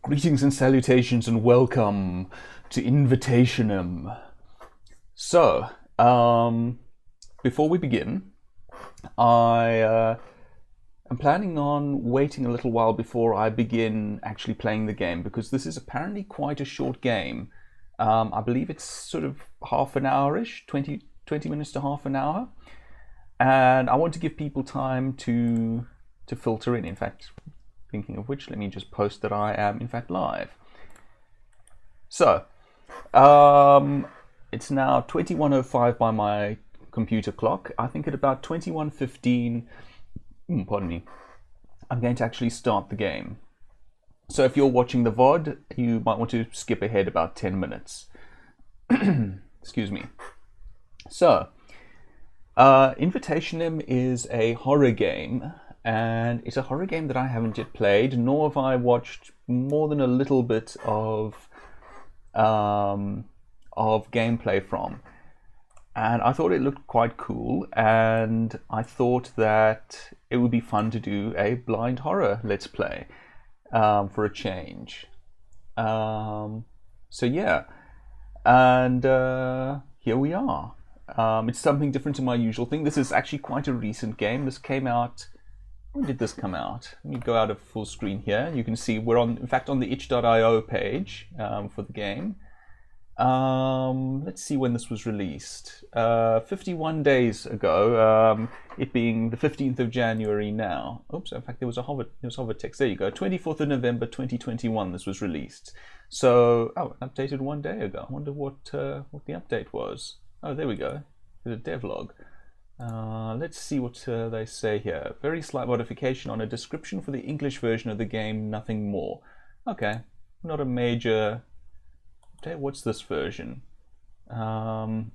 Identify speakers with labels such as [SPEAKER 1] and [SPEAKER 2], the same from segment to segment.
[SPEAKER 1] Greetings and salutations and welcome to Invitationem. So, before we begin, I am planning on waiting a little while before I begin actually playing the game, because this is apparently quite a short game. I believe it's sort of half an hour-ish, 20 minutes to half an hour. And I want to give people time to filter in. In fact, thinking of which, let me just post that I am in fact live. So, it's now 21:05 by my computer clock. I think at about 21:15, pardon me, I'm going to actually start the game. So if you're watching the VOD, you might want to skip ahead about 10 minutes. Excuse me. So, Invitationem is a horror game, and it's a horror game that I haven't yet played, nor have I watched more than a little bit of gameplay from. And I thought it looked quite cool, and I thought that it would be fun to do a blind horror let's play for a change. So yeah, and here we are. It's something different to my usual thing. This is actually quite a recent game. This came out... When did this come out? Let me go out of full screen here. You can see we're in fact on the itch.io page for the game. Let's see when this was released. 51 days ago, it being the 15th of January now. Oops, in fact there was hover text. There you go. 24th of November 2021 this was released. So, updated 1 day ago. I wonder what the update was. Oh, there we go. There's a devlog. Let's see what they say here. Very slight modification on a description for the English version of the game, nothing more. Okay, not a major... Okay, what's this version? +2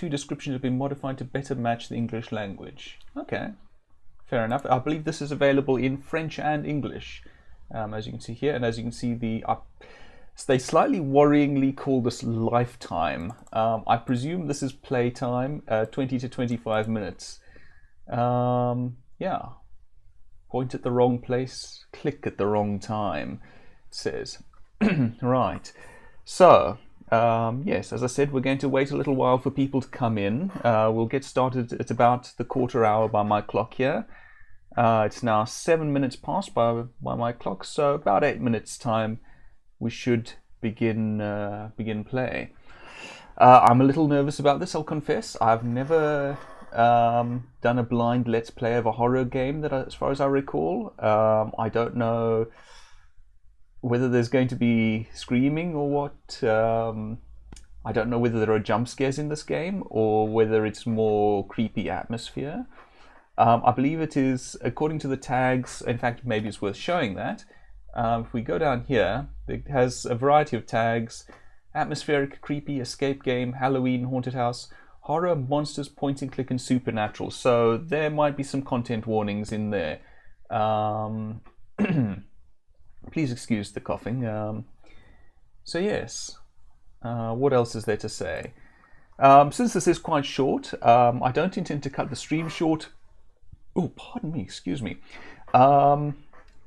[SPEAKER 1] descriptions have been modified to better match the English language. Okay, fair enough. I believe this is available in French and English, as you can see here, and as you can see they slightly worryingly call this lifetime. I presume this is playtime, 20 to 25 minutes. Yeah. Point at the wrong place, click at the wrong time, it says. Right. So, yes, as I said, we're going to wait a little while for people to come in. We'll get started at about the quarter hour by my clock here. It's now 7 minutes past by my clock, so about 8 minutes time we should begin play. I'm a little nervous about this, I'll confess. I've never done a blind let's play of a horror game as far as I recall. I don't know whether there's going to be screaming or what. I don't know whether there are jump scares in this game or whether it's more creepy atmosphere. I believe it is, according to the tags, in fact maybe it's worth showing that. If we go down here, it has a variety of tags: atmospheric, creepy, escape game, Halloween, haunted house, horror, monsters, point and click, and supernatural. So there might be some content warnings in there. Please excuse the coughing. So yes, what else is there to say? Since this is quite short, I don't intend to cut the stream short. Oh, pardon me, excuse me.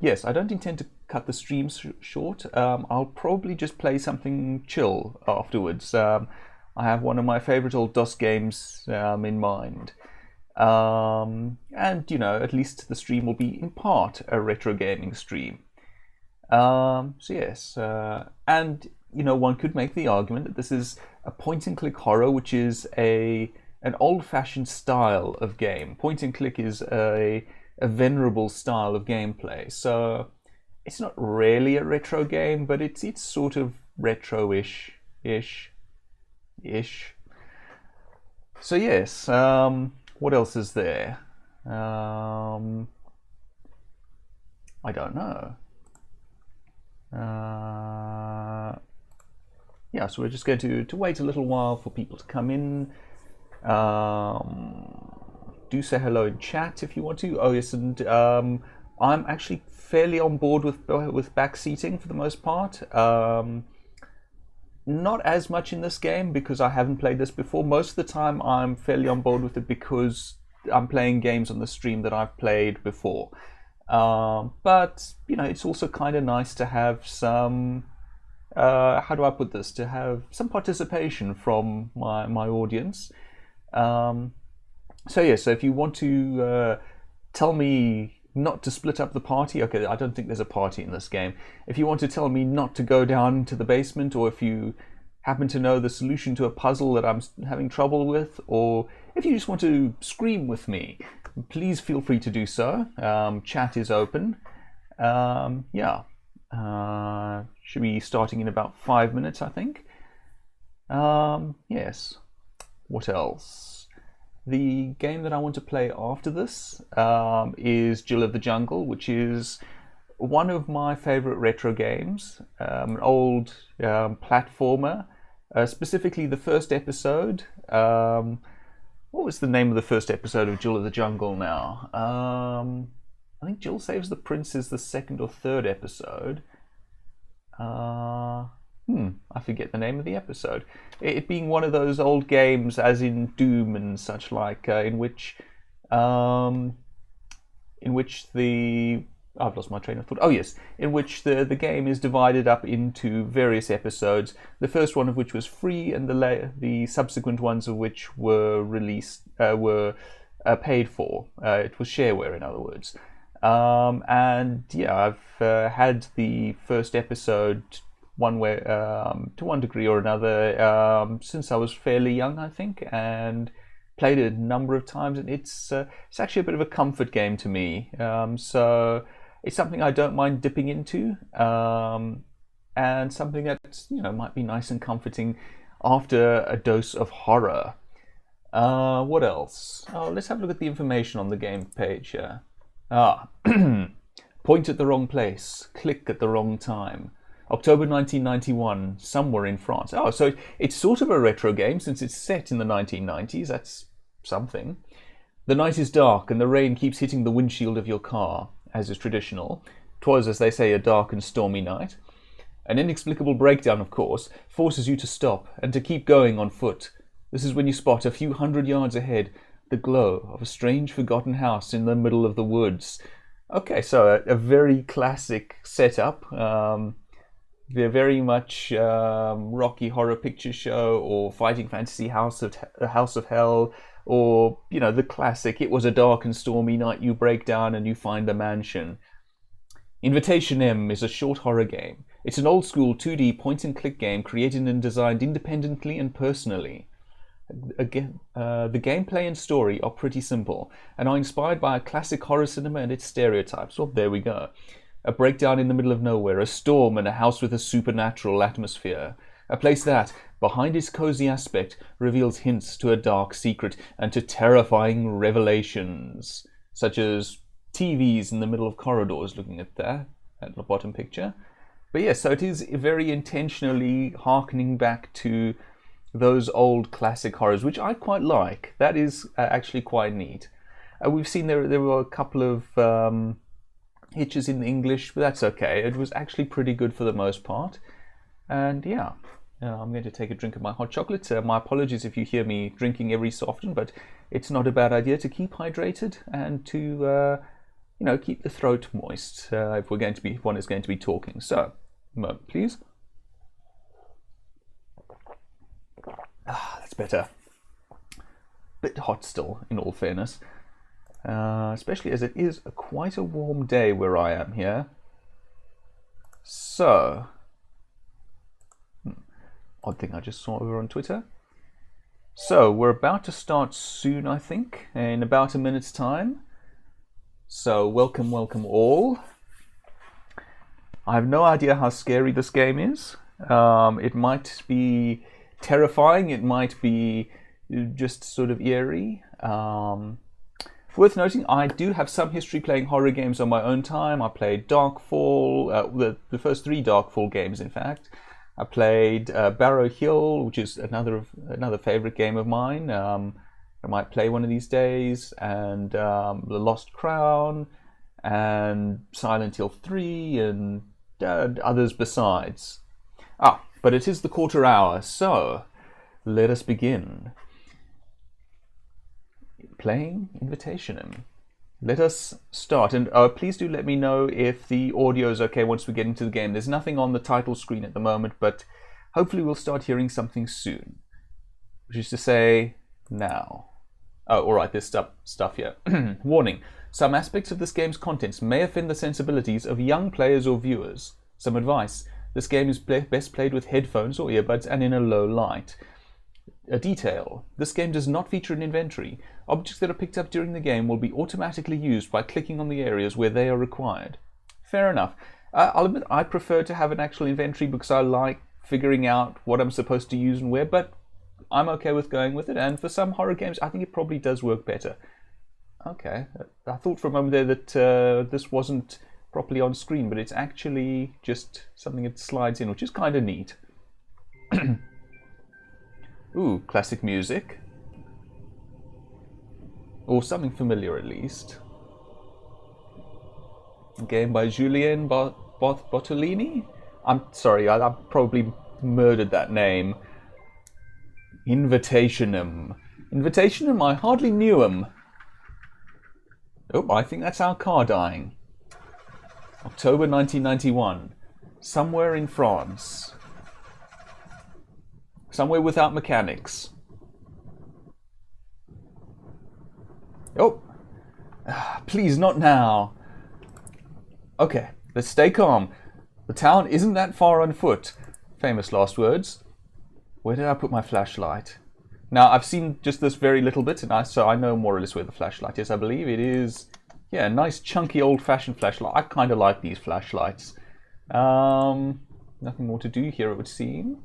[SPEAKER 1] Yes, I don't intend to cut the stream short. I'll probably just play something chill afterwards. I have one of my favorite old DOS games in mind. And, you know, at least the stream will be in part a retro gaming stream. So yes, and, you know, one could make the argument that this is a point-and-click horror, which is an old-fashioned style of game. Point-and-click is a venerable style of gameplay. So it's not really a retro game, but it's sort of retro-ish. So yes, what else is there? I don't know. Yeah, so we're just going to wait a little while for people to come in. Do say hello in chat if you want to. Oh yes, and I'm actually fairly on board with backseating for the most part. Not as much in this game because I haven't played this before. Most of the time I'm fairly on board with it because I'm playing games on the stream that I've played before. But it's also kind of nice to have some. How do I put this? To have some participation from my audience. So if you want to tell me not to split up the party, okay, I don't think there's a party in this game. If you want to tell me not to go down to the basement, or if you happen to know the solution to a puzzle that I'm having trouble with, or if you just want to scream with me, please feel free to do so. Chat is open. Should be starting in about 5 minutes, I think. Yes. What else? The game that I want to play after this is Jill of the Jungle, which is one of my favorite retro games, an old platformer, specifically the first episode. What was the name of the first episode of Jill of the Jungle now? I think Jill Saves the Prince is the second or third episode. I forget the name of the episode. It being one of those old games, as in Doom and such like, in which the I've lost my train of thought. Oh yes, in which the game is divided up into various episodes. The first one of which was free, and the subsequent ones of which were released were paid for. It was shareware, in other words. And yeah, I've had the first episode one way to one degree or another since I was fairly young, I think, and played it a number of times. And it's actually a bit of a comfort game to me. So it's something I don't mind dipping into, and something that might be nice and comforting after a dose of horror. What else? Oh, let's have a look at the information on the game page here. Point at the wrong place, click at the wrong time. October 1991, somewhere in France. Oh, so it's sort of a retro game since it's set in the 1990s. That's something. The night is dark and the rain keeps hitting the windshield of your car, as is traditional. 'Twas, as they say, a dark and stormy night. An inexplicable breakdown, of course, forces you to stop and to keep going on foot. This is when you spot a few hundred yards ahead the glow of a strange forgotten house in the middle of the woods. Okay, so a very classic setup. They're very much Rocky Horror Picture Show or Fighting Fantasy House of Hell, or the classic. It was a dark and stormy night. You break down and you find a mansion. Invitationem is a short horror game. It's an old-school 2D point-and-click game created and designed independently and personally. Again, the gameplay and story are pretty simple and are inspired by a classic horror cinema and its stereotypes. Well, there we go. A breakdown in the middle of nowhere, a storm, and a house with a supernatural atmosphere. A place that, behind its cozy aspect, reveals hints to a dark secret and to terrifying revelations, such as TVs in the middle of corridors, looking at that, at the bottom picture. But yes, so it is very intentionally harkening back to those old classic horrors, which I quite like. That is actually quite neat. We've seen there were a couple of hitches in English, but that's okay. It was actually pretty good for the most part. And yeah, I'm going to take a drink of my hot chocolate. My apologies if you hear me drinking every so often, but it's not a bad idea to keep hydrated and to keep the throat moist if one is going to be talking. So, a moment, please. That's better. Bit hot still, in all fairness. Especially as it is quite a warm day where I am here. So, odd thing I just saw over on Twitter. So, we're about to start soon, I think, in about a minute's time. So, welcome all. I have no idea how scary this game is. It might be terrifying, it might be just sort of eerie. Worth noting, I do have some history playing horror games on my own time. I played Darkfall, the first 3 Darkfall games, in fact. I played Barrow Hill, which is another favorite game of mine. I might play one of these days, and The Lost Crown, and Silent Hill 3, and others besides. But it is the quarter hour, so let us begin. Playing Invitationem. Let us start, and please do let me know if the audio is okay once we get into the game. There's nothing on the title screen at the moment, but hopefully we'll start hearing something soon. Which is to say, now. Oh, alright, there's stuff here. Warning. Some aspects of this game's contents may offend the sensibilities of young players or viewers. Some advice. This game is best played with headphones or earbuds and in a low light. A detail. This game does not feature an inventory. Objects that are picked up during the game will be automatically used by clicking on the areas where they are required. Fair enough. I'll admit I prefer to have an actual inventory because I like figuring out what I'm supposed to use and where, but I'm okay with going with it, and for some horror games I think it probably does work better. Okay, I thought for a moment there that this wasn't properly on screen, but it's actually just something that slides in, which is kind of neat. Ooh, classic music. Or something familiar at least. A game by Julien Bottolini? I'm sorry, I probably murdered that name. Invitationem. Invitationem, I hardly knew him. Oh, I think that's our car dying. October 1991. Somewhere in France. Somewhere without mechanics. Oh, please, not now. Okay, let's stay calm. The town isn't that far on foot. Famous last words. Where did I put my flashlight? Now, I've seen just this very little bit, and so I know more or less where the flashlight is. I believe it is, yeah, a nice chunky old-fashioned flashlight. I kind of like these flashlights. Nothing more to do here, it would seem.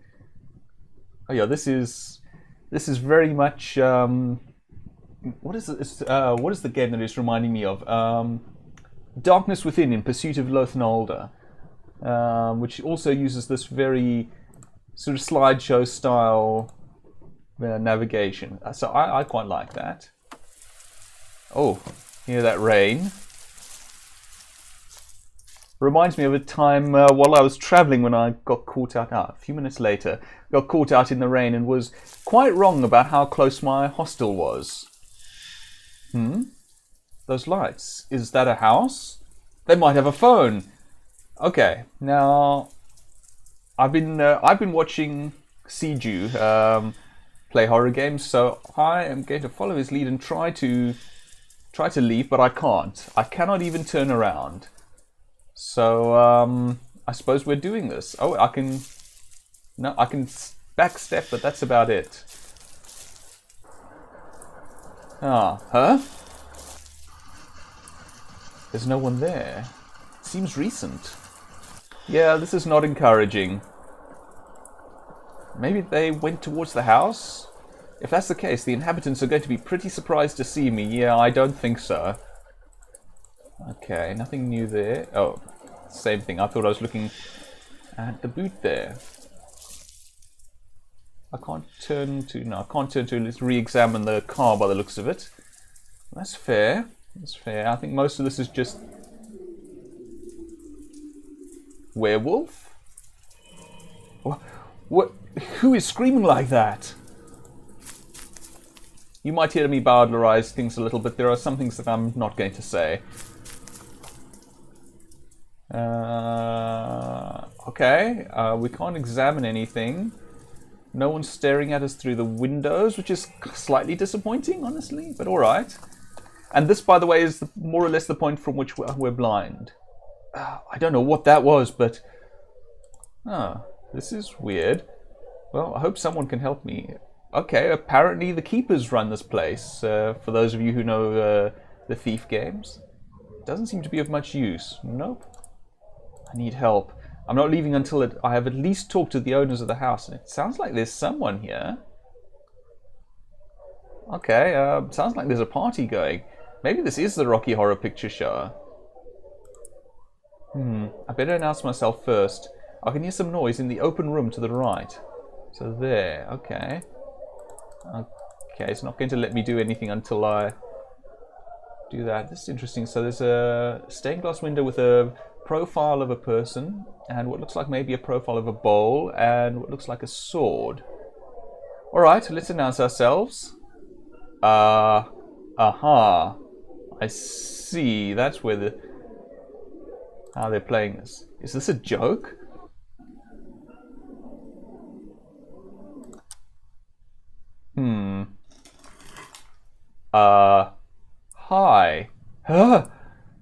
[SPEAKER 1] Oh yeah, this is very much what is the game that it's reminding me of? Darkness Within: In Pursuit of Lothnolda, which also uses this very sort of slideshow style navigation. So I quite like that. Oh, hear that rain? Reminds me of a time while I was traveling when I got caught out, a few minutes later, got caught out in the rain and was quite wrong about how close my hostel was. Those lights. Is that a house? They might have a phone. Okay, now I've been watching Siju play horror games, so I am going to follow his lead and try to leave, but I can't. I cannot even turn around. So I suppose we're doing this. Oh, I can backstep, but that's about it. Huh? There's no one there. Seems recent. Yeah, this is not encouraging. Maybe they went towards the house? If that's the case, the inhabitants are going to be pretty surprised to see me. Yeah, I don't think so. Okay, nothing new there. Oh, same thing. I thought I was looking at the boot there. I can't turn to... No, I can't turn to... Let's re-examine the car by the looks of it. That's fair. That's fair. I think most of this is just... Werewolf? What? Who is screaming like that? You might hear me bowdlerize things a little bit. There are some things that I'm not going to say. Okay, we can't examine anything. No one's staring at us through the windows, which is slightly disappointing, honestly, but alright. And this, by the way, is more or less the point from which we're blind. I don't know what that was, but... this is weird. Well, I hope someone can help me. Okay, apparently the keepers run this place, for those of you who know the Thief games. Doesn't seem to be of much use. Nope. I need help. I'm not leaving until I have at least talked to the owners of the house. And it sounds like there's someone here. Okay, sounds like there's a party going. Maybe this is the Rocky Horror Picture Show. I better announce myself first. I can hear some noise in the open room to the right. So there, okay. Okay, it's not going to let me do anything until I do that. This is interesting. So there's a stained glass window with a profile of a person, and what looks like maybe a profile of a bowl, and what looks like a sword. Alright, let's announce ourselves. I see. That's where how they're playing this. Is this a joke? Hi. Huh?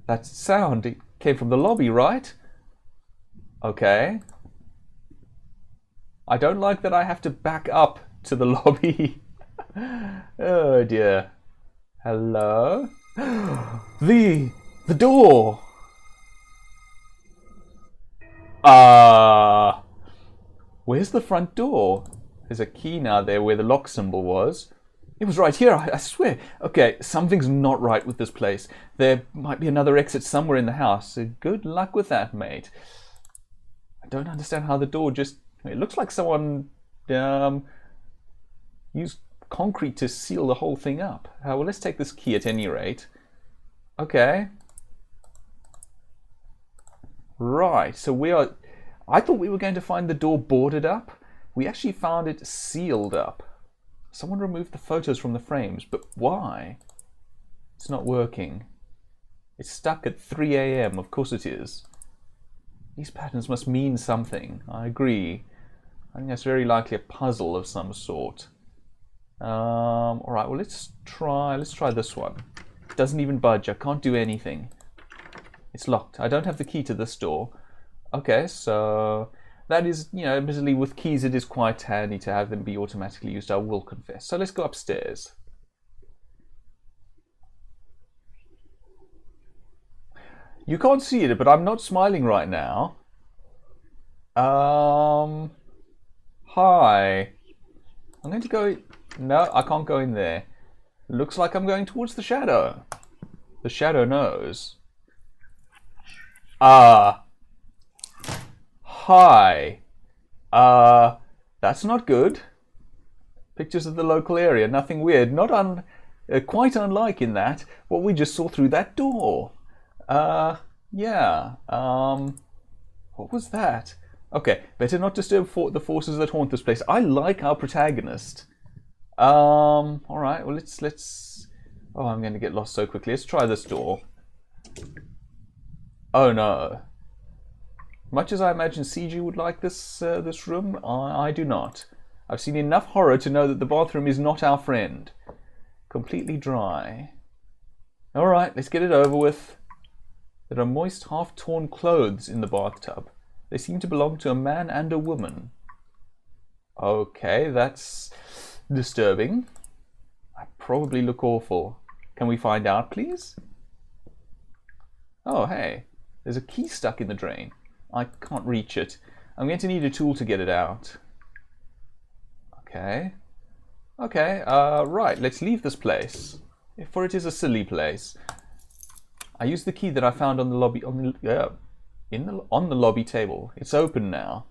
[SPEAKER 1] That sound, it came from the lobby, right? Okay. I don't like that I have to back up to the lobby. Oh dear. Hello? The door. Where's the front door? There's a key now there where the lock symbol was. It was right here, I swear. Okay, something's not right with this place. There might be another exit somewhere in the house. So good luck with that, mate. I don't understand how the door just... It looks like someone used concrete to seal the whole thing up. Well, let's take this key at any rate. Okay. Right, so we are... I thought we were going to find the door boarded up. We actually found it sealed up. Someone removed the photos from the frames, but why? It's not working. It's stuck at 3 a.m. Of course it is. These patterns must mean something. I agree. I think that's very likely a puzzle of some sort. All right. Well, let's try this one. It doesn't even budge. I can't do anything. It's locked. I don't have the key to this door. Okay, so that is, admittedly with keys it is quite handy to have them be automatically used, I will confess. So let's go upstairs. You can't see it, but I'm not smiling right now. Hi. I'm going to go... No, I can't go in there. Looks like I'm going towards the shadow. The shadow knows. Hi. That's not good. Pictures of the local area, nothing weird. Quite unlike in that what we just saw through that door. Yeah. What was that? Okay, better not disturb the forces that haunt this place. I like our protagonist. All right. Well, let's. Oh, I'm going to get lost so quickly. Let's try this door. Oh no. Much as I imagine CG would like this room, I do not. I've seen enough horror to know that the bathroom is not our friend. Completely dry. All right, let's get it over with. There are moist, half-torn clothes in the bathtub. They seem to belong to a man and a woman. Okay, that's disturbing. I probably look awful. Can we find out, please? Oh, hey. There's a key stuck in the drain. I can't reach it. I'm going to need a tool to get it out. Okay. Okay, right, let's leave this place. For it is a silly place. I used the key that I found on the lobby on the lobby table. It's open now.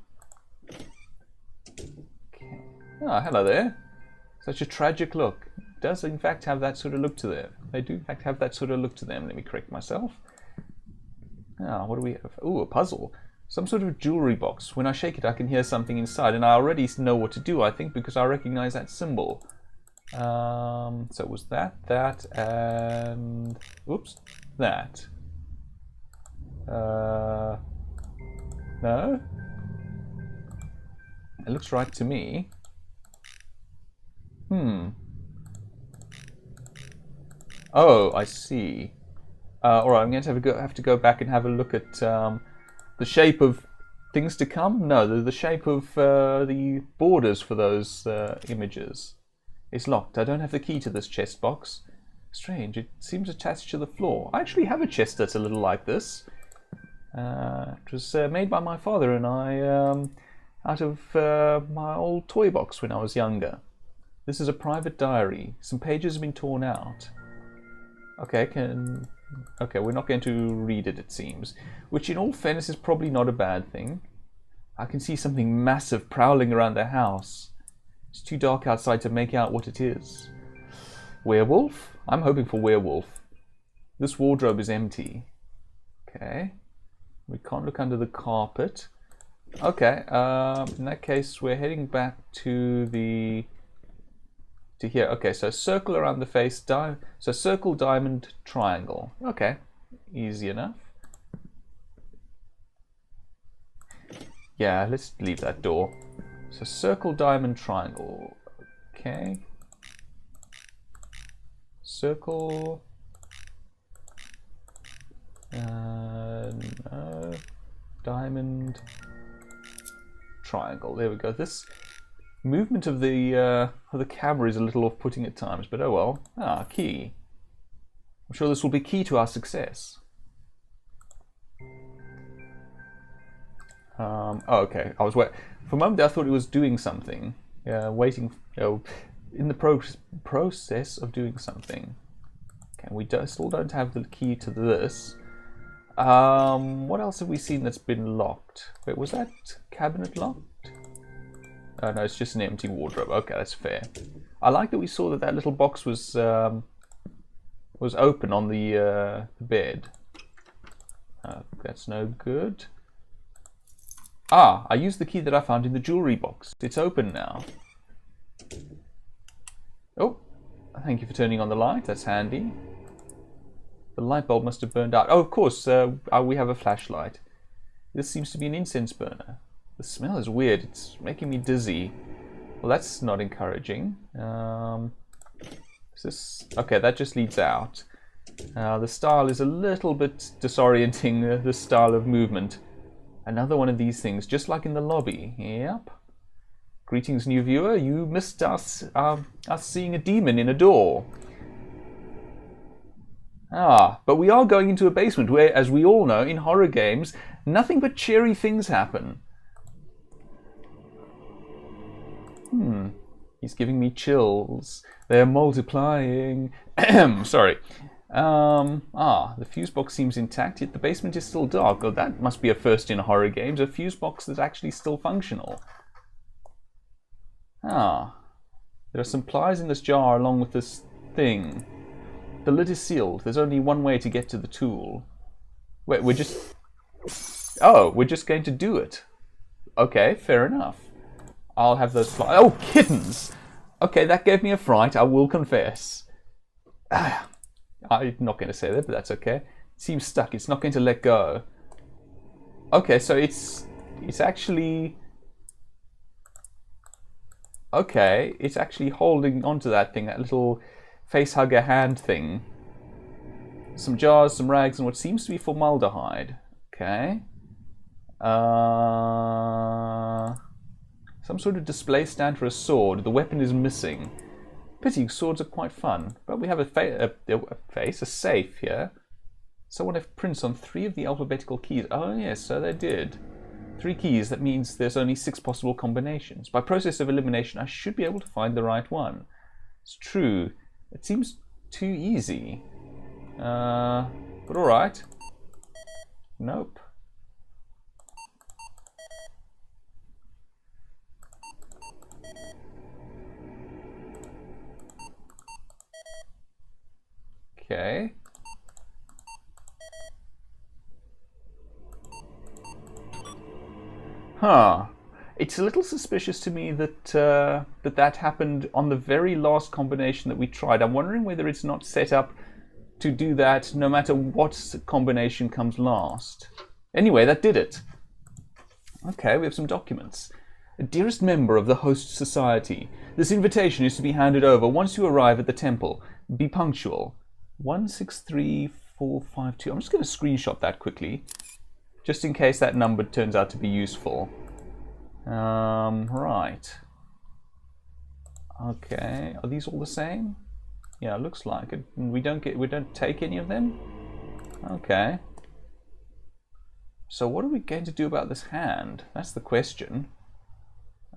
[SPEAKER 1] Okay. Oh, hello there. Such a tragic look. It does in fact have that sort of look to them. They do in fact have that sort of look to them. Let me correct myself. Ah, what do we have? Ooh, a puzzle. Some sort of jewelry box. When I shake it, I can hear something inside, and I already know what to do, I think, because I recognize that symbol. So it was that, and... Oops, that. No? It looks right to me. Oh, I see. Alright, I'm going to have to go back and have a look at the shape of things to come. No, the shape of the borders for those images. It's locked. I don't have the key to this chest box. Strange, it seems attached to the floor. I actually have a chest that's a little like this. It was made by my father and I out of my old toy box when I was younger. This is a private diary. Some pages have been torn out. Okay, we're not going to read it, it seems. Which, in all fairness, is probably not a bad thing. I can see something massive prowling around the house. It's too dark outside to make out what it is. Werewolf? I'm hoping for werewolf. This wardrobe is empty. Okay. We can't look under the carpet. Okay, in that case, we're heading back to the to here. Okay, so circle around the face, so circle, diamond, triangle. Okay, easy enough. Yeah, let's leave that door. So circle, diamond, triangle. Okay. Circle. No. Diamond. Triangle. There we go. This movement of the camera is a little off-putting at times, but oh well. Ah, key. I'm sure this will be key to our success. Oh, okay. I was for a moment I thought it was doing something. Waiting. In the process of doing something. Okay, we still don't have the key to this. What else have we seen that's been locked? Wait, was that cabinet locked? Oh no, it's just an empty wardrobe. Okay, that's fair. I like that we saw that little box was open on the bed. That's no good. Ah, I used the key that I found in the jewelry box. It's open now. Oh, thank you for turning on the light. That's handy. The light bulb must have burned out. Oh, of course, we have a flashlight. This seems to be an incense burner. The smell is weird. It's making me dizzy. Well, that's not encouraging. Is this... Okay, that just leads out. The style is a little bit disorienting, the style of movement. Another one of these things, just like in the lobby. Yep. Greetings, new viewer. You missed us seeing a demon in a door. Ah, but we are going into a basement where, as we all know, in horror games, nothing but cheery things happen. He's giving me chills. They're multiplying. Sorry. The fuse box seems intact, yet the basement is still dark. Oh, that must be a first in horror games, a fuse box that's actually still functional. Ah, there are some pliers in this jar along with this thing. The lid is sealed. There's only one way to get to the tool. Wait, we're just... Oh, we're just going to do it. Okay, fair enough. I'll have those pliers. Oh, kittens! Okay, that gave me a fright, I will confess. I'm not going to say that, but that's okay. It seems stuck. It's not going to let go. Okay, so it's actually... Okay, it's actually holding onto that thing, that little face-hugger hand thing. Some jars, some rags, and what seems to be formaldehyde. Okay. Some sort of display stand for a sword. The weapon is missing. Pity, swords are quite fun. But we have a safe here. Someone left prints on 3 of the alphabetical keys. Oh yes, so they did. 3 keys, that means there's only 6 possible combinations. By process of elimination, I should be able to find the right one. It's true. It seems too easy. But alright. Nope. Okay. Huh. It's a little suspicious to me that that happened on the very last combination that we tried. I'm wondering whether it's not set up to do that no matter what combination comes last. Anyway, that did it. Okay, we have some documents. Dearest member of the host society, this invitation is to be handed over once you arrive at the temple. Be punctual. 163452. I'm just going to screenshot that quickly, just in case that number turns out to be useful. Right. Okay. Are these all the same? Yeah, it looks like it. We don't take any of them? Okay. So what are we going to do about this hand? That's the question.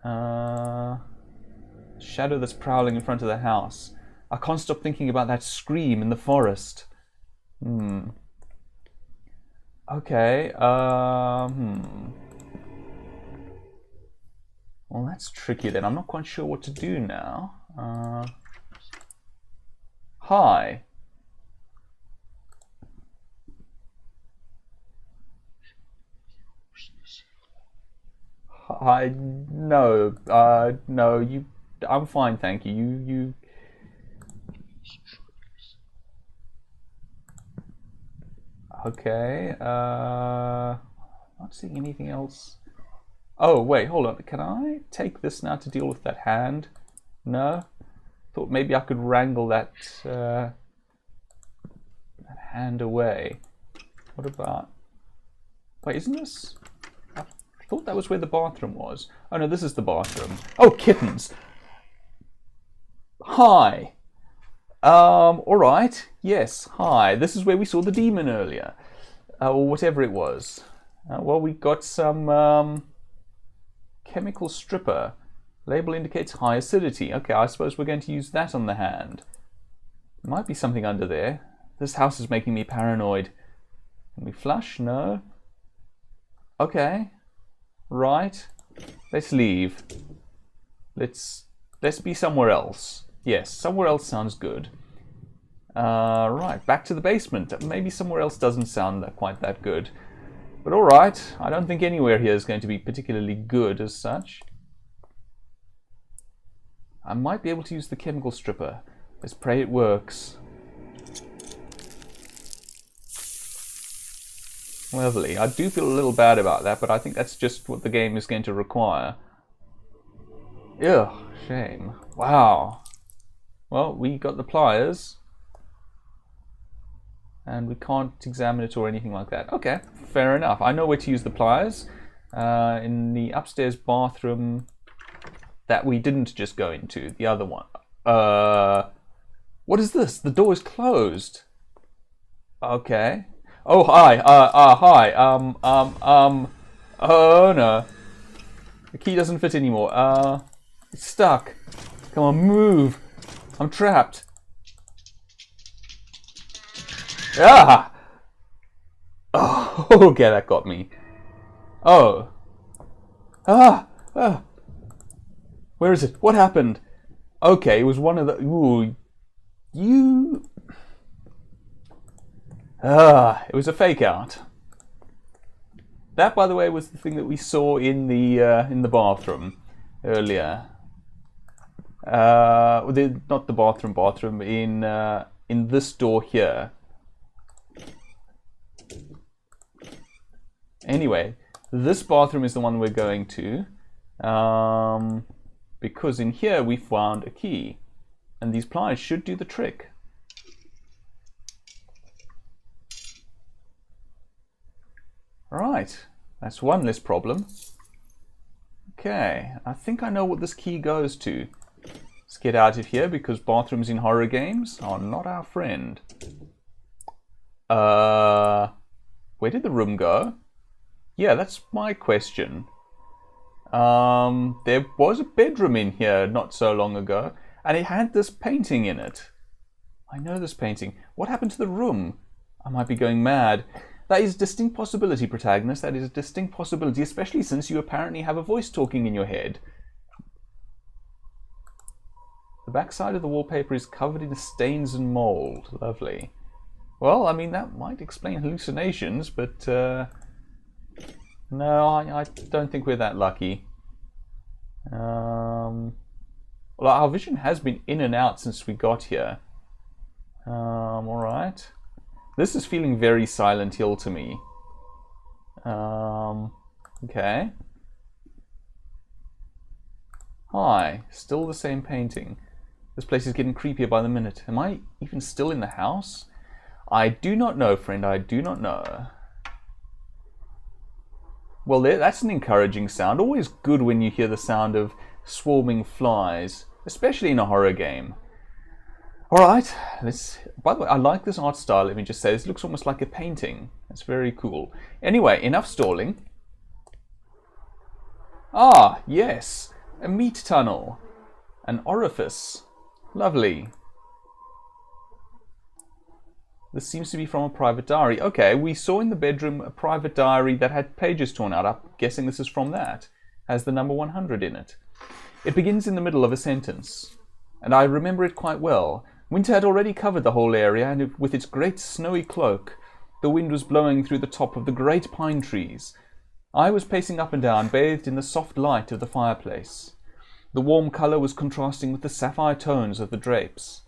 [SPEAKER 1] Shadow that's prowling in front of the house. I can't stop thinking about that scream in the forest. Okay. Well, that's tricky then. I'm not quite sure what to do now. Hi. Hi. No. No. I'm fine, thank you. Okay, not seeing anything else. Oh, wait, hold on. Can I take this now to deal with that hand? No? Thought maybe I could wrangle that hand away. What about... Wait, isn't this... I thought that was where the bathroom was. Oh no, this is the bathroom. Oh, kittens! Hi! Alright. Yes, hi. This is where we saw the demon earlier. Or whatever it was. Well, we got some chemical stripper. Label indicates high acidity. Okay, I suppose we're going to use that on the hand. Might be something under there. This house is making me paranoid. Can we flush? No. Okay. Right. Let's leave. Let's be somewhere else. Yes, somewhere else sounds good. Right, back to the basement. Maybe somewhere else doesn't sound quite that good. But alright, I don't think anywhere here is going to be particularly good as such. I might be able to use the chemical stripper. Let's pray it works. Lovely. I do feel a little bad about that, but I think that's just what the game is going to require. Ugh, shame. Wow. Well, we got the pliers. And we can't examine it or anything like that. Okay, fair enough. I know where to use the pliers. In the upstairs bathroom that we didn't just go into. The other one. What is this? The door is closed. Okay. Oh, hi. Hi. Oh, no. The key doesn't fit anymore. It's stuck. Come on, move. I'm trapped. Ah! Oh, okay, that got me. Oh. Ah! Where is it? What happened? Okay, it was one of the... Ooh. You... it was a fake out. That, by the way, was the thing that we saw in the bathroom earlier. Not the bathroom. In this door here. Anyway, this bathroom is the one we're going to, because in here we found a key, and these pliers should do the trick. Right, that's one less problem. Okay, I think I know what this key goes to. Let's get out of here, because bathrooms in horror games are not our friend. Where did the room go? Yeah, that's my question. There was a bedroom in here not so long ago, and it had this painting in it. I know this painting. What happened to the room? I might be going mad. That is a distinct possibility, protagonist. That is a distinct possibility, especially since you apparently have a voice talking in your head. The backside of the wallpaper is covered in stains and mold. Lovely. Well, I mean, that might explain hallucinations, but no, I don't think we're that lucky. Well, our vision has been in and out since we got here. Alright. This is feeling very Silent Hill to me. Okay. Hi, still the same painting. This place is getting creepier by the minute. Am I even still in the house? I do not know, friend, I do not know. Well, that's an encouraging sound. Always good when you hear the sound of swarming flies, especially in a horror game. Alright, by the way, I like this art style, let me just say. This looks almost like a painting. It's very cool. Anyway, enough stalling. Ah, yes, a meat tunnel. An orifice. Lovely. This seems to be from a private diary. Okay, we saw in the bedroom a private diary that had pages torn out. I'm guessing this is from that. Has the number 100 in it. It begins in the middle of a sentence. And I remember it quite well. Winter had already covered the whole area, and with its great snowy cloak, the wind was blowing through the top of the great pine trees. I was pacing up and down, bathed in the soft light of the fireplace. The warm colour was contrasting with the sapphire tones of the drapes.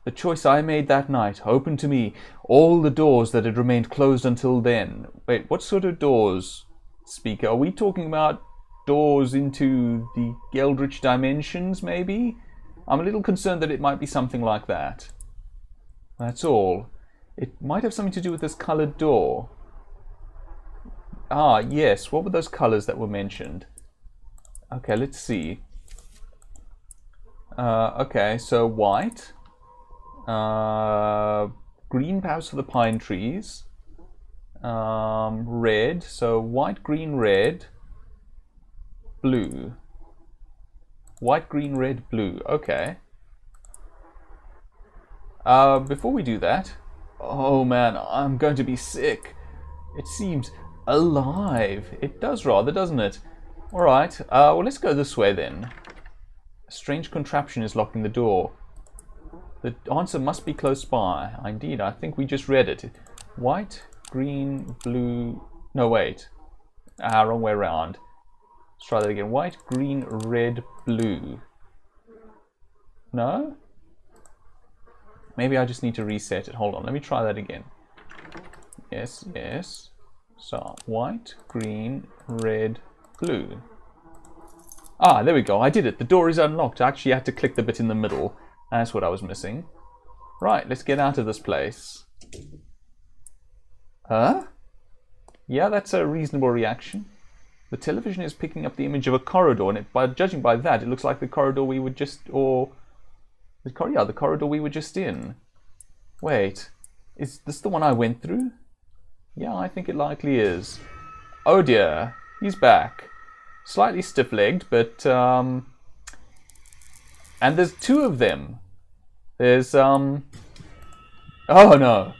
[SPEAKER 1] The choice I made that night opened to me all the doors that had remained closed until then. Wait, what sort of doors, speaker? Are we talking about doors into the Eldritch dimensions, maybe? I'm a little concerned that it might be something like that. That's all. It might have something to do with this coloured door. Ah, yes. What were those colours that were mentioned? Okay, let's see. Okay, so white. Green perhaps for the pine trees. Red. So white, green, red. Blue. White, green, red, blue. Okay. Before we do that... Oh man, I'm going to be sick. It seems alive. It does rather, doesn't it? Alright, well let's go this way then. A strange contraption is locking the door. The answer must be close by. Indeed, I think we just read it. White, green, blue... No, wait. Wrong way around. Let's try that again. White, green, red, blue. No? Maybe I just need to reset it. Hold on, let me try that again. Yes, yes. So, white, green, red, blue. Ah, there we go. I did it. The door is unlocked. I actually had to click the bit in the middle. That's what I was missing. Right, let's get out of this place. Huh? Yeah, that's a reasonable reaction. The television is picking up the image of a corridor, and judging by that, it looks like the corridor we were just... the corridor we were just in. Wait, is this the one I went through? Yeah, I think it likely is. Oh dear, he's back. Slightly stiff-legged, but... And there's two of them. There's, Oh no.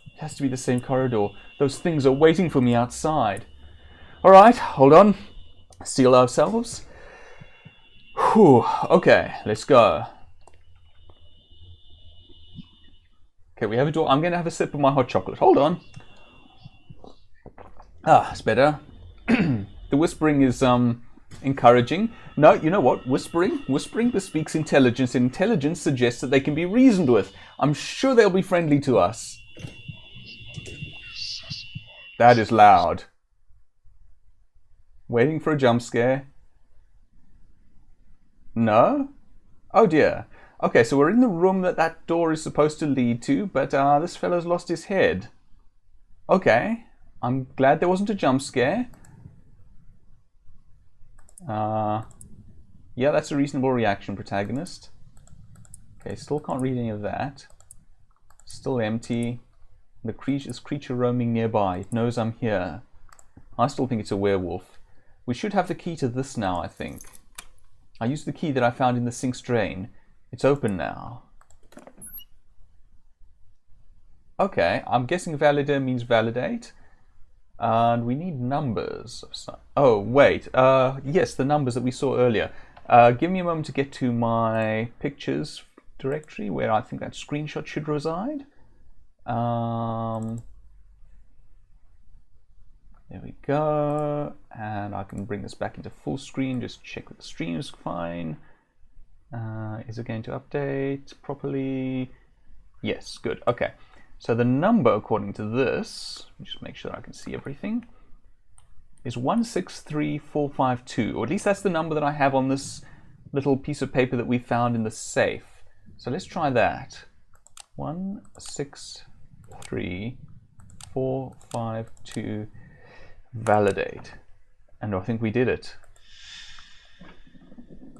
[SPEAKER 1] It has to be the same corridor. Those things are waiting for me outside. Alright, hold on. Seal ourselves. Whew. Okay, let's go. Okay, we have a door. I'm going to have a sip of my hot chocolate. Hold on. Ah, it's better. The whispering is encouraging. No, you know what? Whispering bespeaks intelligence, and intelligence suggests that they can be reasoned with. I'm sure they'll be friendly to us. That is loud. Waiting for a jump scare. No? Oh dear. Okay, so we're in the room that door is supposed to lead to, but this fellow's lost his head. Okay. I'm glad there wasn't a jump scare. Yeah, that's a reasonable reaction, protagonist. Okay, still can't read any of that. Still empty. This creature roaming nearby. It knows I'm here. I still think it's a werewolf. We should have the key to this now, I think. I used the key that I found in the sink's drain. It's open now. Okay, I'm guessing validator means validate. And we need numbers. Oh, wait. Yes, the numbers that we saw earlier. Give me a moment to get to my pictures directory, where I think that screenshot should reside. There we go. And I can bring this back into full screen. Just check that the stream is fine. Is it going to update properly? Yes, good. Okay. So the number, according to this, just make sure I can see everything, is 163452, or at least that's the number that I have on this little piece of paper that we found in the safe. So let's try that. 163452, validate. And I think we did it.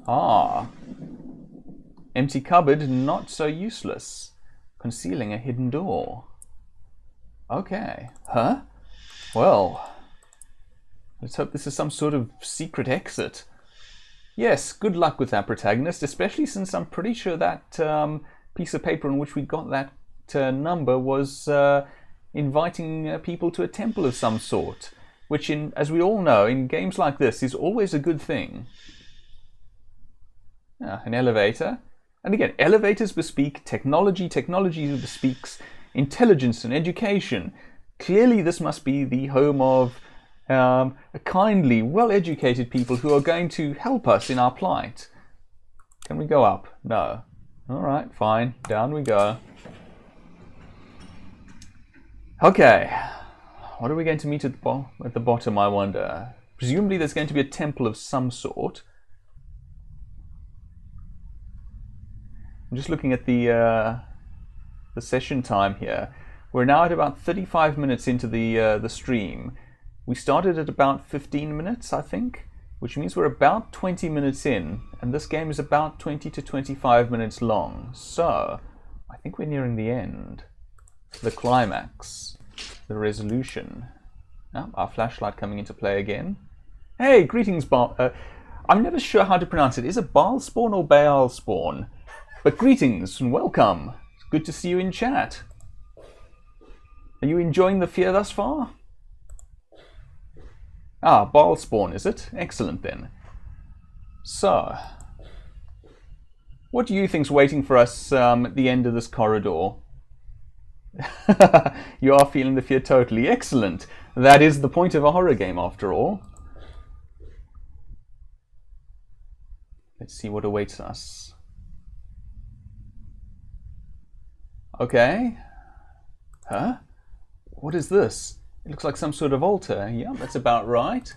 [SPEAKER 1] Ah. Empty cupboard, not so useless. Concealing a hidden door. Okay. Huh? Well, let's hope this is some sort of secret exit. Yes, good luck with that, protagonist, especially since I'm pretty sure that piece of paper on which we got that number was inviting people to a temple of some sort, which, as we all know, in games like this is always a good thing. An elevator. And again, elevators bespeak technology, technology bespeaks intelligence and education. Clearly this must be the home of kindly, well-educated people who are going to help us in our plight. Can we go up? No. All right, fine. Down we go. Okay. What are we going to meet at the bottom, I wonder? Presumably there's going to be a temple of some sort. I'm just looking at the session time here. We're now at about 35 minutes into the stream. We started at about 15 minutes, I think, which means we're about 20 minutes in, and this game is about 20 to 25 minutes long. So, I think we're nearing the end. The climax. The resolution. Oh, our flashlight coming into play again. Hey, greetings, I'm never sure how to pronounce it. Is it Baalspawn or Baalspawn? But greetings and welcome. It's good to see you in chat. Are you enjoying the fear thus far? Ah, Baalspawn, is it? Excellent then. So, what do you think's waiting for us at the end of this corridor? You are feeling the fear totally. Excellent. That is the point of a horror game, after all. Let's see what awaits us. Okay. Huh? What is this? It looks like some sort of altar. Yeah, that's about right.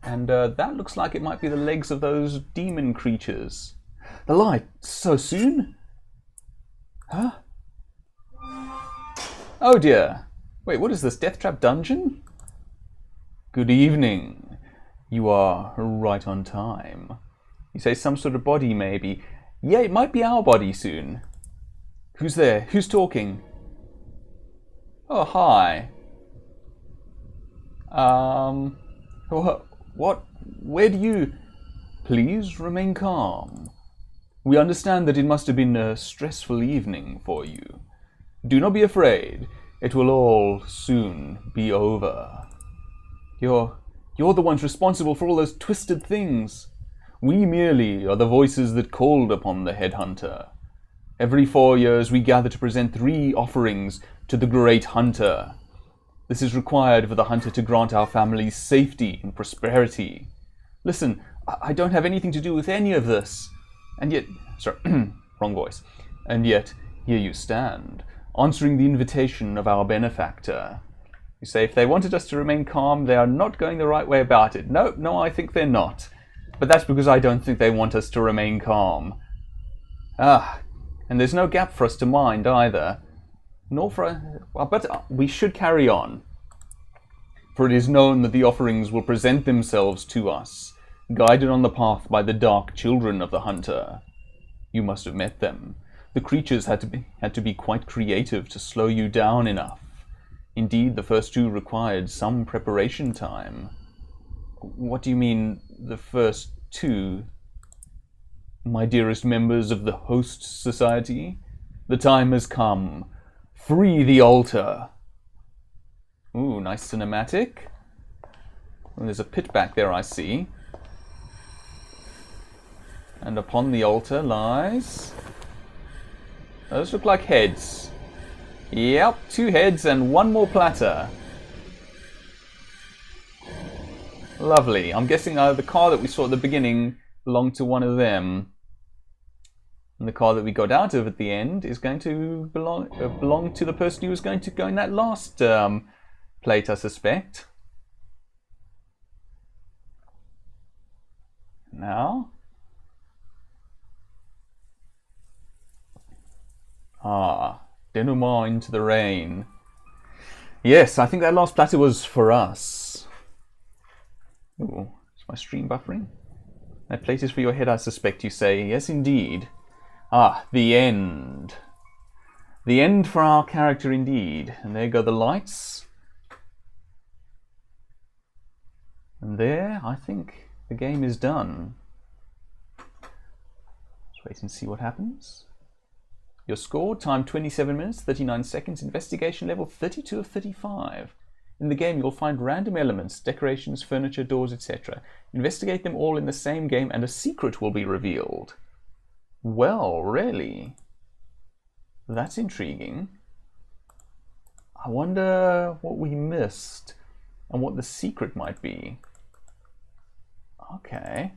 [SPEAKER 1] And that looks like it might be the legs of those demon creatures. The light, so soon? Huh? Oh dear. Wait, what is this, Death Trap Dungeon? Good evening. You are right on time. You say some sort of body, maybe. Yeah, it might be our body soon. Who's there? Who's talking? Oh, hi. What? Where do you... Please remain calm. We understand that it must have been a stressful evening for you. Do not be afraid. It will all soon be over. You're the ones responsible for all those twisted things. We merely are the voices that called upon the headhunter. Every 4 years we gather to present 3 offerings to the great hunter. This is required for the hunter to grant our families safety and prosperity. Listen, I don't have anything to do with any of this. And yet, sorry, wrong voice. And yet, here you stand, answering the invitation of our benefactor. You say if they wanted us to remain calm, they are not going the right way about it. No, I think they're not. But that's because I don't think they want us to remain calm. And there's no gap for us to mind either. But we should carry on. For it is known that the offerings will present themselves to us, guided on the path by the dark children of the hunter. You must have met them. The creatures had to be quite creative to slow you down enough. Indeed, the first 2 required some preparation time. What do you mean, the first 2? My dearest members of the host society, the time has come. Free the altar. Ooh, nice cinematic. Well, there's a pit back there, I see. And upon the altar lies... Those look like heads. Yep, 2 heads and 1 more platter. Lovely. I'm guessing the car that we saw at the beginning belonged to one of them. And the car that we got out of at the end is going to belong to the person who was going to go in that last plate, I suspect. Now. Denouement into the rain. Yes, I think that last platter was for us. Ooh, is my stream buffering? That plate is for your head, I suspect, you say. Yes, indeed. The end. The end for our character, indeed. And there go the lights. And there, I think, the game is done. Let's wait and see what happens. Your score, time 27 minutes, 39 seconds, investigation level 32 of 35. In the game, you'll find random elements, decorations, furniture, doors, etc. Investigate them all in the same game and a secret will be revealed. Well, really? That's intriguing. I wonder what we missed. and what the secret might be. Okay.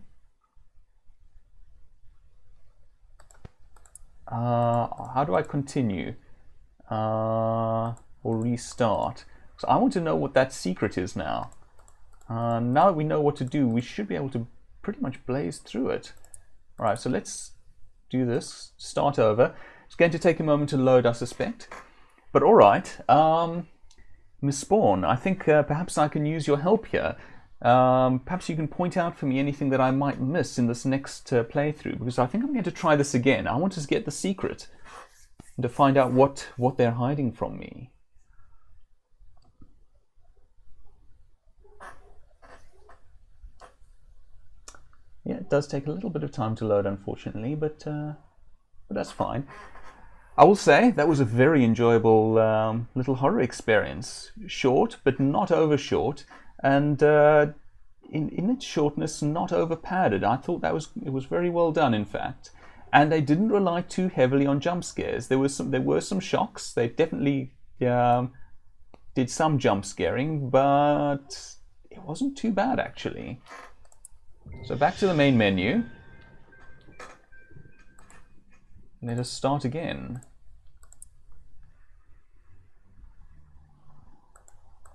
[SPEAKER 1] How do I continue? Or restart? So I want to know what that secret is now. Now that we know what to do, we should be able to pretty much blaze through it. Alright, so let's do this. Start over. It's going to take a moment to load, I suspect. But alright, Miss Spawn, I think perhaps I can use your help here. Perhaps you can point out for me anything that I might miss in this next playthrough, because I think I'm going to try this again. I want to get the secret and to find out what they're hiding from me. Yeah, it does take a little bit of time to load, unfortunately, but that's fine. I will say that was a very enjoyable little horror experience. Short, but not over short, and in its shortness, not over padded. I thought it was very well done, in fact, and they didn't rely too heavily on jump scares. There were some shocks. They definitely did some jump scaring, but it wasn't too bad actually. So back to the main menu. Let us start again.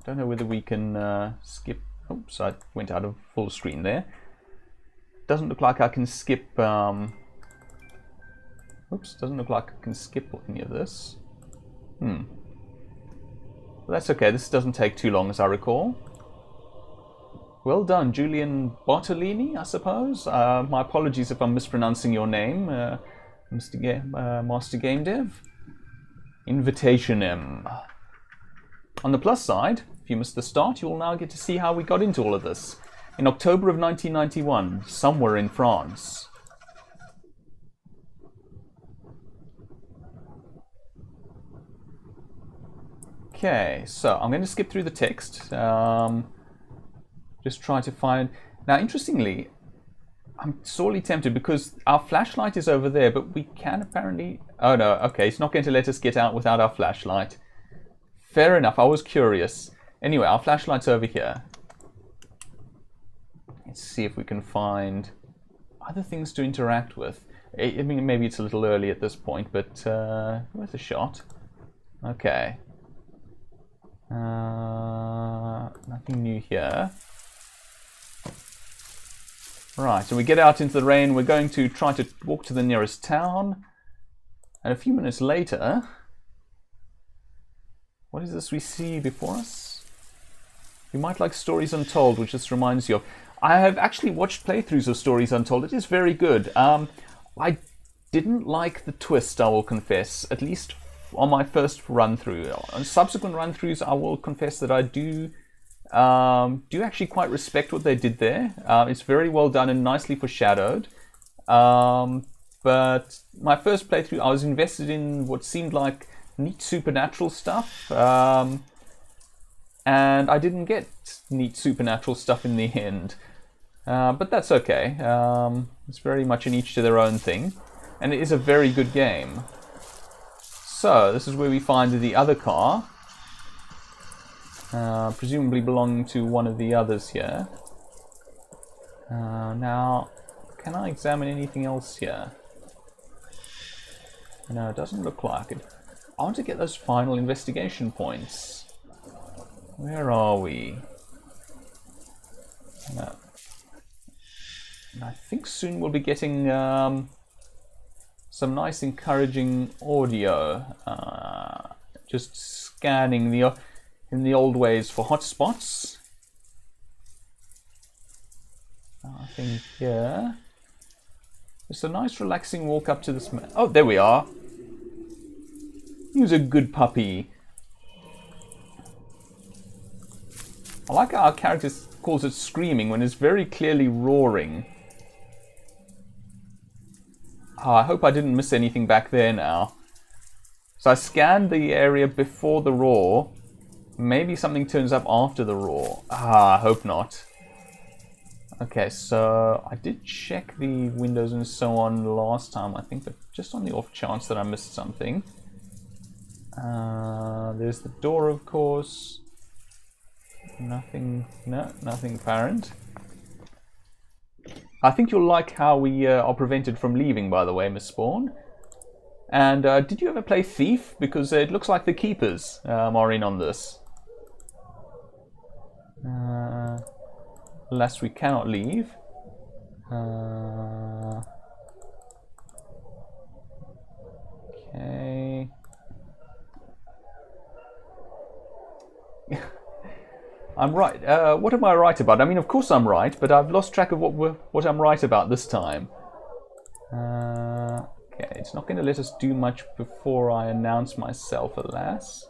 [SPEAKER 1] Don't know whether we can skip. Oops, I went out of full screen there. Doesn't look like I can skip. Oops, doesn't look like I can skip any of this. Well, that's okay. This doesn't take too long, as I recall. Well done, Julian Bartolini, I suppose. My apologies if I'm mispronouncing your name, Master Game Dev. Invitationem. On the plus side, if you missed the start, you will now get to see how we got into all of this. In October of 1991, somewhere in France. Okay, so I'm going to skip through the text. Just try to find... Now, interestingly, I'm sorely tempted because our flashlight is over there, but we can apparently... Oh no, okay, it's not going to let us get out without our flashlight. Fair enough, I was curious. Anyway, our flashlight's over here. Let's see if we can find other things to interact with. I mean, maybe it's a little early at this point, but worth a shot. Okay. Nothing new here. Right, so we get out into the rain. We're going to try to walk to the nearest town. And a few minutes later, what is this we see before us? You might like Stories Untold, which this reminds you of. I have actually watched playthroughs of Stories Untold. It is very good. I didn't like the twist, I will confess, at least on my first run-through. On subsequent run-throughs, I will confess that I do actually quite respect what they did there. It's very well done and nicely foreshadowed. But my first playthrough, I was invested in what seemed like neat supernatural stuff. And I didn't get neat supernatural stuff in the end. But that's okay. It's very much an each to their own thing. And it is a very good game. So, this is where we find the other car. Presumably belonging to one of the others here. Now, can I examine anything else here? No, it doesn't look like it. I want to get those final investigation points. Where are we? No. I think soon we'll be getting some nice encouraging audio. Just scanning in the old ways for hotspots. Nothing here. Just a nice relaxing walk up to this man. Oh, there we are. He was a good puppy. I like how our character calls it screaming when it's very clearly roaring. Oh, I hope I didn't miss anything back there now. So I scanned the area before the roar. Maybe something turns up after the roar. I hope not. Okay, so I did check the windows and so on last time, I think, but just on the off chance that I missed something. There's the door, of course. Nothing, no, nothing apparent. I think you'll like how we are prevented from leaving, by the way, Miss Spawn. And did you ever play Thief? Because it looks like the keepers are in on this. Alas, we cannot leave. Okay. I'm right. What am I right about? I mean, of course I'm right, but I've lost track of what I'm right about this time. Okay, it's not going to let us do much before I announce myself, alas.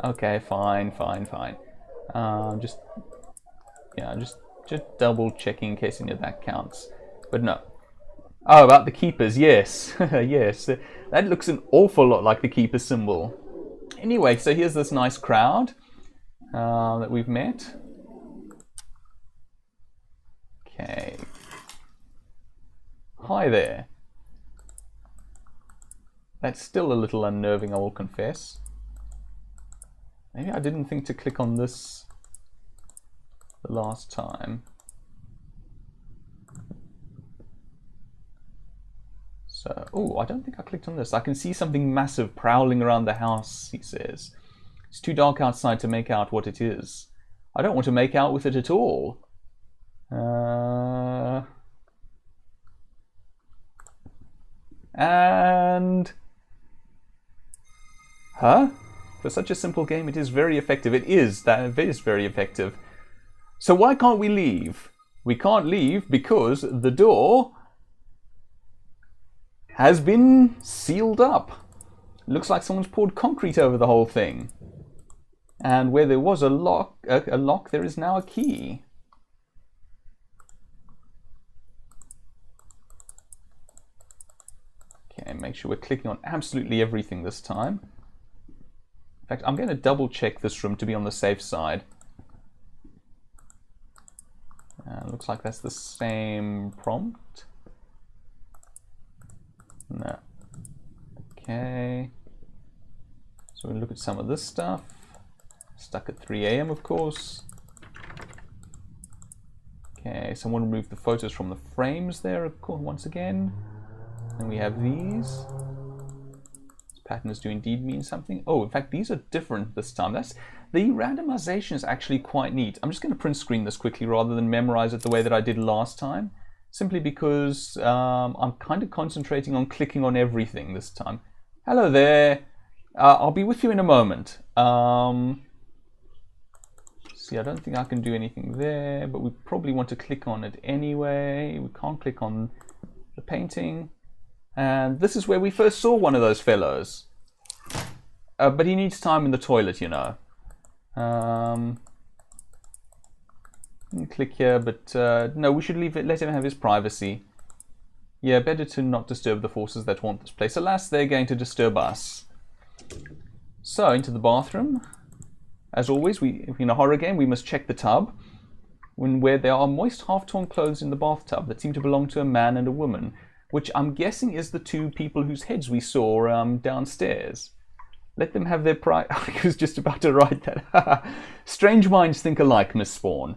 [SPEAKER 1] Okay, fine. Just double checking in case any of that counts. But no. Oh, about the keepers, yes. Yes, that looks an awful lot like the keeper symbol. Anyway, so here's this nice crowd that we've met. Okay. Hi there. That's still a little unnerving, I will confess. Maybe I didn't think to click on this the last time. So, oh, I don't think I clicked on this. I can see something massive prowling around the house, he says. It's too dark outside to make out what it is. I don't want to make out with it at all. And... Huh? For such a simple game, it is very effective. It is very effective. So why can't we leave? We can't leave because the door has been sealed up. Looks like someone's poured concrete over the whole thing. And where there was a lock, there is now a key. Okay, make sure we're clicking on absolutely everything this time. In fact, I'm going to double check this room to be on the safe side. Looks like that's the same prompt. No. Okay. So we'll look at some of this stuff. Stuck at 3 AM, of course. Okay, someone removed the photos from the frames there, of course, once again. And we have these. This patterns do indeed mean something. Oh, in fact, these are different this time. The randomization is actually quite neat. I'm just going to print screen this quickly rather than memorize it the way that I did last time. Simply because I'm kind of concentrating on clicking on everything this time. Hello there. I'll be with you in a moment. See, I don't think I can do anything there, but we probably want to click on it anyway. We can't click on the painting. And this is where we first saw one of those fellows. But he needs time in the toilet, you know. Click here, but no, we should leave it. Let him have his privacy. Yeah, better to not disturb the forces that haunt this place. Alas, they're going to disturb us. So, into the bathroom. As always, in a horror game, we must check the tub. Where there are moist, half-torn clothes in the bathtub that seem to belong to a man and a woman, which I'm guessing is the two people whose heads we saw downstairs. Let them have their pride. I was just about to write that. Strange minds think alike, Miss Spawn.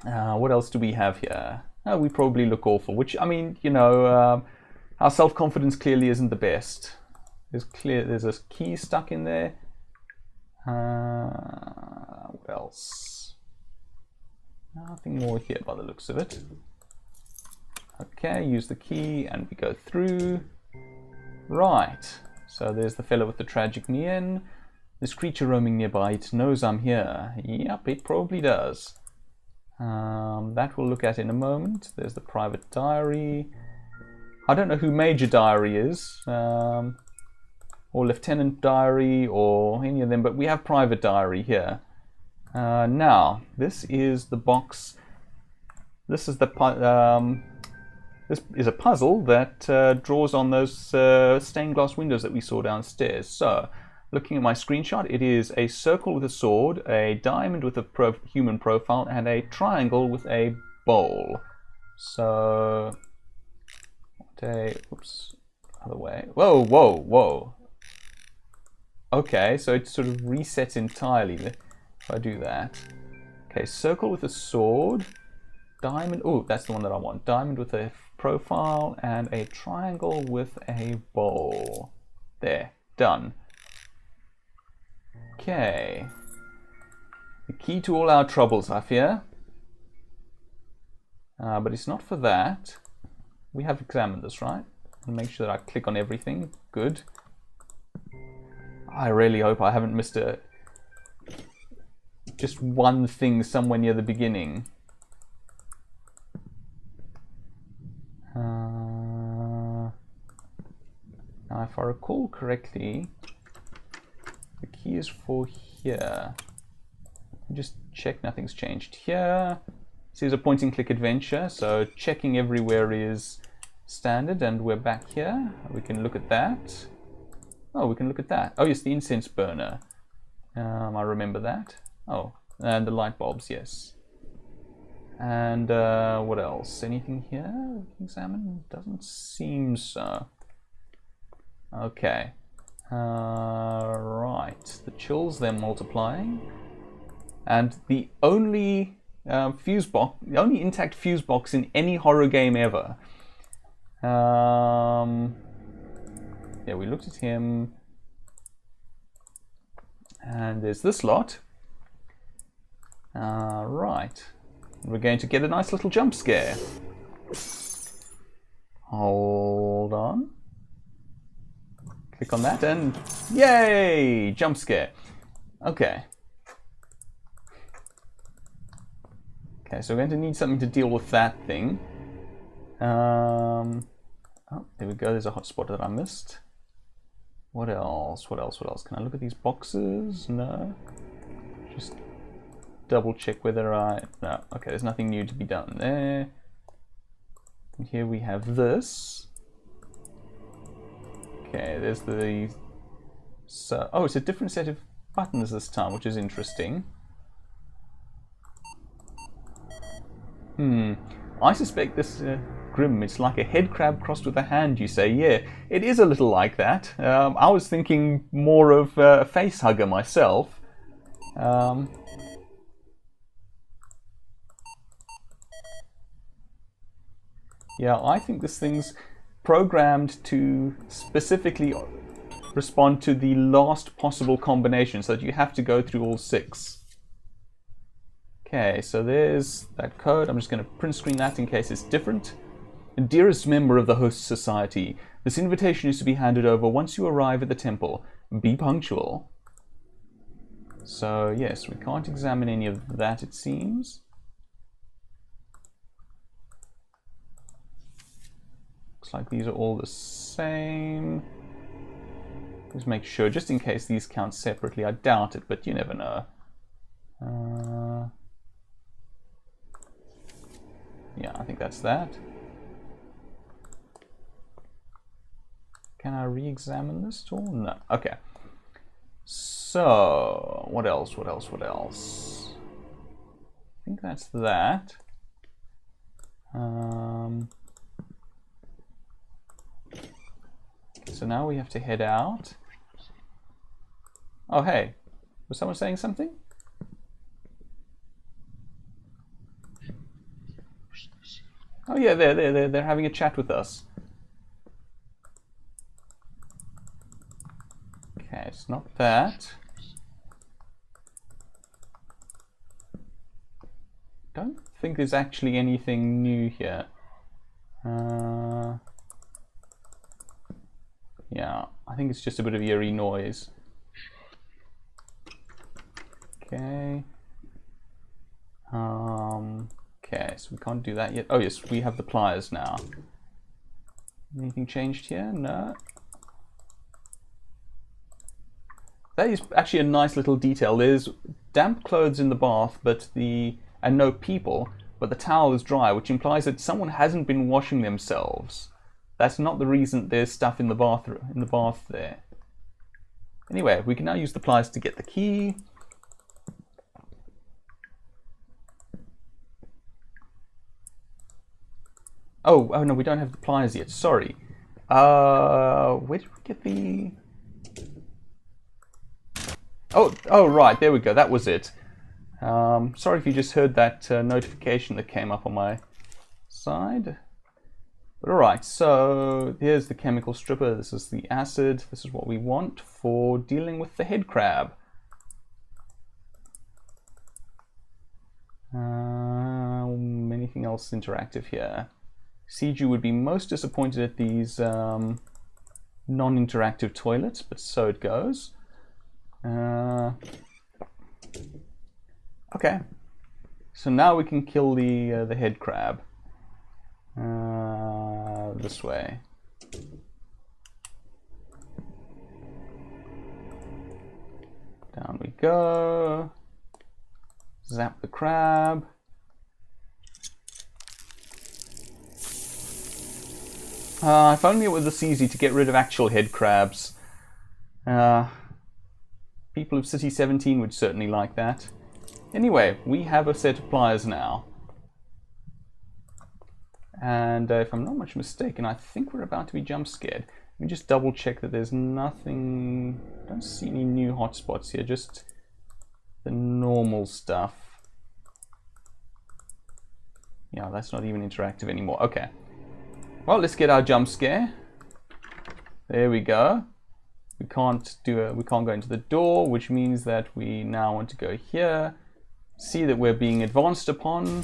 [SPEAKER 1] What else do we have here? Oh, we probably look awful, which, I mean, you know, our self-confidence clearly isn't the best. There's a key stuck in there. What else? Nothing more here by the looks of it. Okay, use the key and we go through. Right, so there's the fellow with the tragic mien. This creature roaming nearby, it knows I'm here. Yep, it probably does. That we'll look at in a moment. There's the private diary. I don't know who Major Diary is. Or Lieutenant Diary, or any of them, but we have Private Diary here. Now, this is the box. This is the this is a puzzle that draws on those stained glass windows that we saw downstairs. So, looking at my screenshot, it is a circle with a sword, a diamond with a human profile, and a triangle with a bowl. So, oops, other way. Whoa, whoa, whoa. Okay, so it sort of resets entirely. If I do that. Okay, circle with a sword. Diamond. Oh, that's the one that I want. Diamond with a profile and a triangle with a bowl. There. Done. Okay. The key to all our troubles, I fear. But it's not for that. We have examined this, right? And make sure that I click on everything. Good. I really hope I haven't missed just one thing somewhere near the beginning. Now, if I recall correctly, the key is for here. Just check nothing's changed here. This is a point and click adventure, so checking everywhere is standard, and we're back here. We can look at that. Oh, we can look at that. Oh yes, the incense burner. I remember that. Oh, and the light bulbs, yes. And what else? Anything here we can examine? Doesn't seem so. Okay. Right. The chills, they're multiplying. And the only fuse box, the only intact fuse box in any horror game ever. Yeah, we looked at him. And there's this lot. Right. We're going to get a nice little jump scare. Hold on. Click on that and yay! Jump scare. Okay. Okay, so we're going to need something to deal with that thing. Oh, there we go. There's a hotspot that I missed. What else? What else? What else? Can I look at these boxes? No. Just double check whether no. Okay, there's nothing new to be done there. And here we have this. Okay, there's the... So, oh, it's a different set of buttons this time, which is interesting. I suspect this Grim, it's like a head crab crossed with a hand, you say. Yeah, it is a little like that. I was thinking more of a face hugger myself. Yeah, I think this thing's programmed to specifically respond to the last possible combination, so that you have to go through all 6. Okay, so there's that code. I'm just going to print screen that in case it's different. Dearest member of the host society, this invitation is to be handed over once you arrive at the temple. Be punctual. So yes, we can't examine any of that, it seems. Looks like these are all the same. Just make sure, just in case these count separately. I doubt it, but you never know. Yeah, I think that's that. Can I re-examine this at all? No. Okay. So, what else? What else? What else? I think that's that. So now we have to head out. Oh, hey. Was someone saying something? Oh yeah, they're having a chat with us. Okay, it's not that. Don't think there's actually anything new here. Yeah, I think it's just a bit of eerie noise. Okay. Okay, so we can't do that yet. Oh yes, we have the pliers now. Anything changed here? No. That is actually a nice little detail. There's damp clothes in the bath, and no people, but the towel is dry, which implies that someone hasn't been washing themselves. That's not the reason there's stuff in the bath there. Anyway, we can now use the pliers to get the key. Oh no, we don't have the pliers yet. Sorry. Where did we get the... Oh, right, there we go. That was it. Sorry if you just heard that notification that came up on my side. But alright, so here's the chemical stripper. This is the acid. This is what we want for dealing with the head crab. Anything else interactive here? Siju would be most disappointed at these non-interactive toilets, but so it goes. Okay, so now we can kill the head crab. This way. Down we go. Zap the crab. If only it were this easy to get rid of actual head crabs. People of City 17 would certainly like that. Anyway, we have a set of pliers now. And if I'm not much mistaken, I think we're about to be jump scared. Let me just double check that there's nothing... I don't see any new hotspots here, just the normal stuff. Yeah, that's not even interactive anymore. Okay. Well, let's get our jump scare. There we go. We can't go into the door, which means that we now want to go here. See that we're being advanced upon.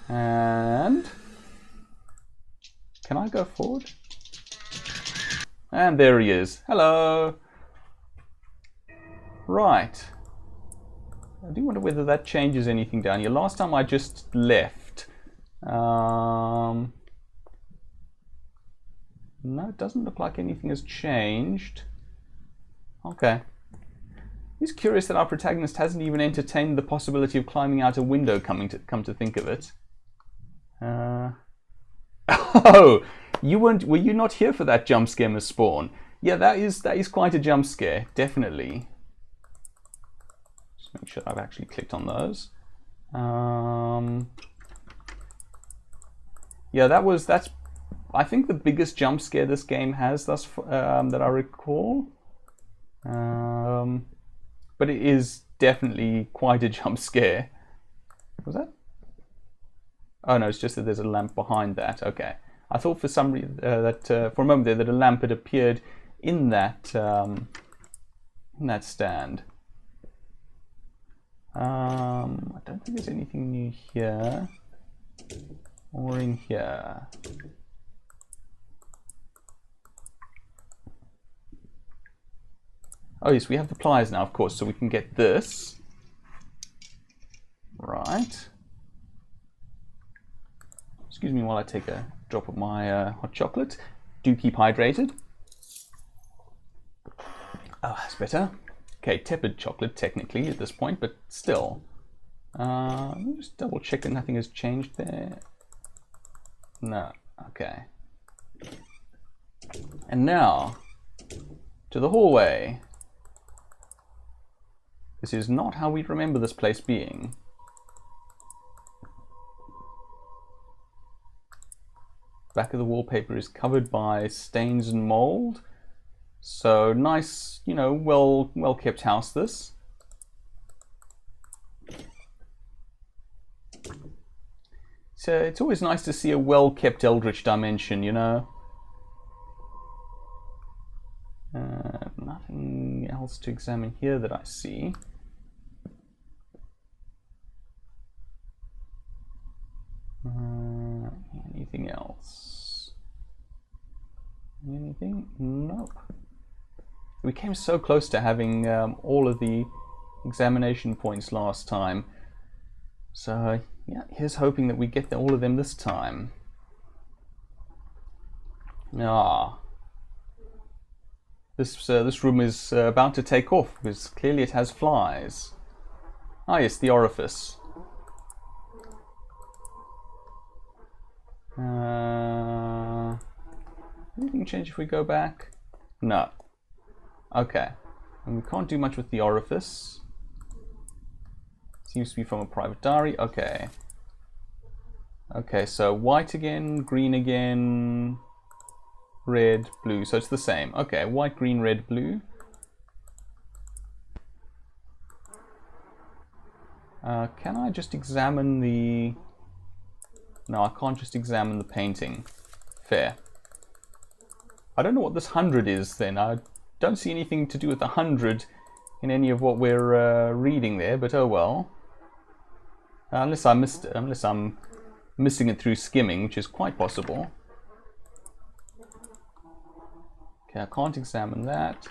[SPEAKER 1] And can I go forward? And there he is. Hello. Right. I do wonder whether that changes anything down here. Last time I just left. No, it doesn't look like anything has changed. Okay. It's curious that our protagonist hasn't even entertained the possibility of climbing out a window, come to think of it. Oh, were you not here for that jump scare, Miss Spawn? Yeah, that is quite a jump scare, definitely. Just make sure I've actually clicked on those. Yeah, that's I think the biggest jump scare this game has thus that I recall. But it is definitely quite a jump scare. Was that? Oh no, it's just that there's a lamp behind that. Okay, I thought for some reason for a moment there that a lamp had appeared in that stand. I don't think there's anything new here or in here. Oh yes, we have the pliers now, of course, so we can get this. Right. Excuse me while I take a drop of my hot chocolate. Do keep hydrated. Oh, that's better. Okay, tepid chocolate technically at this point, but still. Let me just double check that nothing has changed there. No, okay. And now, to the hallway. This is not how we remember this place being. Back of the wallpaper is covered by stains and mold. So nice, you know, well kept house this. So it's always nice to see a well kept eldritch dimension, you know. Nothing else to examine here that I see. Anything else? Anything? Nope. We came so close to having all of the examination points last time. So yeah, here's hoping that we get all of them this time. Ah. This room is about to take off because clearly it has flies. Ah yes, the orifice. Anything change if we go back? No. Okay. And we can't do much with the orifice. Seems to be from a private diary. Okay. Okay, so white again, green again, red, blue. So it's the same. Okay, white, green, red, blue. Can I just examine the... No, I can't just examine the painting. Fair. I don't know what this 100 is then. I don't see anything to do with the 100 in any of what we're reading there, but oh well. Unless I'm missing it through skimming, which is quite possible. Okay, I can't examine that.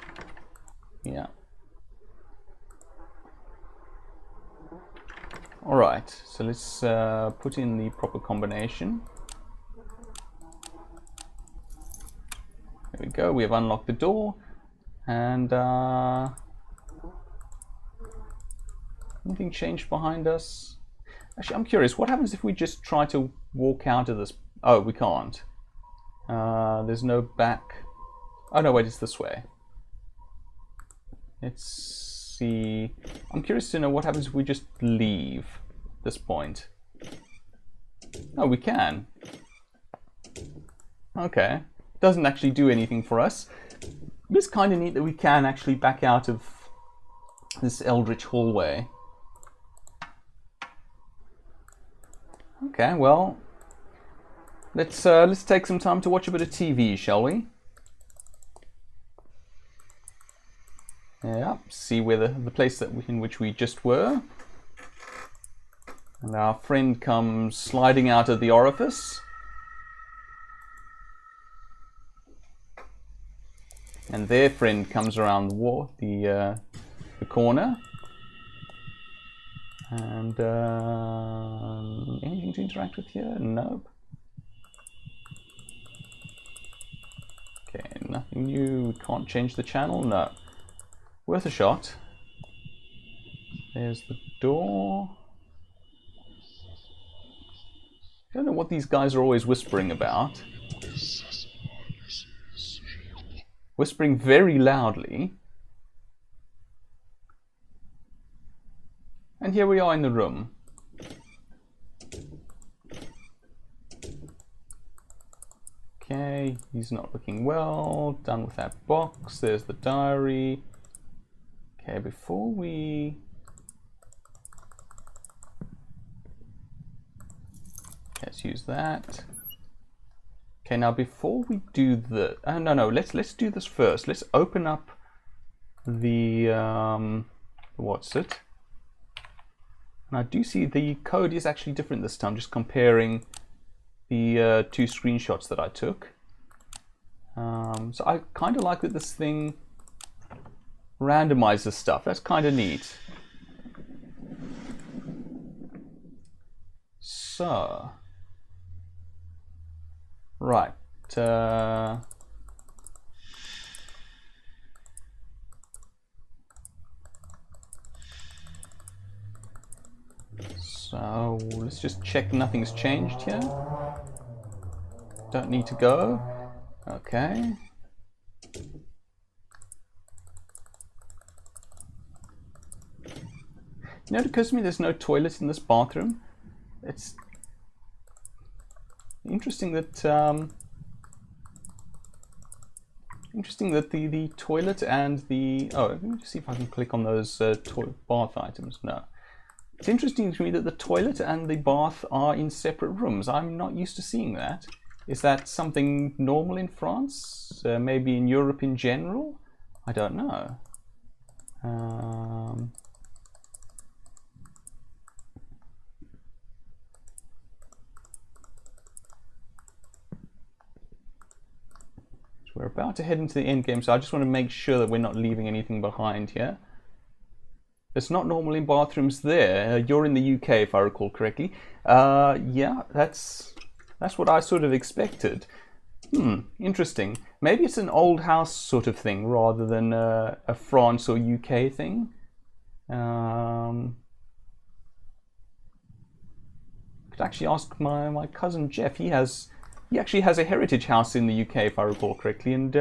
[SPEAKER 1] Yeah. Alright, so let's put in the proper combination. There we go, we have unlocked the door. And anything changed behind us? Actually, I'm curious, what happens if we just try to walk out of this? Oh, we can't. There's no back. Oh no, wait, it's this way. Let's see. I'm curious to know what happens if we just leave this point. Oh, we can. Okay. Doesn't actually do anything for us. It's kind of neat that we can actually back out of this eldritch hallway. Okay, well, let's take some time to watch a bit of TV, shall we? Yeah, see where the place in which we just were. And our friend comes sliding out of the orifice. And their friend comes around the corner. And anything to interact with here? Nope. Okay, nothing new. We can't change the channel? No. Worth a shot. There's the door. I don't know what these guys are always whispering about. Whispering very loudly. And here we are in the room. Okay, he's not looking well. Done with that box. There's the diary. Okay, before we... Let's use that. Okay, now before we do the... no, let's do this first. Let's open up the... what's it? And I do see the code is actually different this time, just comparing the two screenshots that I took. So I kind of like that this thing randomizes stuff. That's kind of neat. So... Right. So let's just check nothing's changed here. Don't need to go. Okay. You know, it occurs to me there's no toilet in this bathroom. It's interesting that the toilet and the... Oh, let me just see if I can click on those bath items. No. It's interesting to me that the toilet and the bath are in separate rooms. I'm not used to seeing that. Is that something normal in France? Maybe in Europe in general? I don't know. We're about to head into the end game, so I just want to make sure that we're not leaving anything behind here. It's not normal in bathrooms there. You're in the UK, if I recall correctly. Yeah, that's what I sort of expected. Interesting. Maybe it's an old house sort of thing rather than a France or UK thing. Could actually ask my cousin Jeff. He actually has a heritage house in the UK, if I recall correctly, and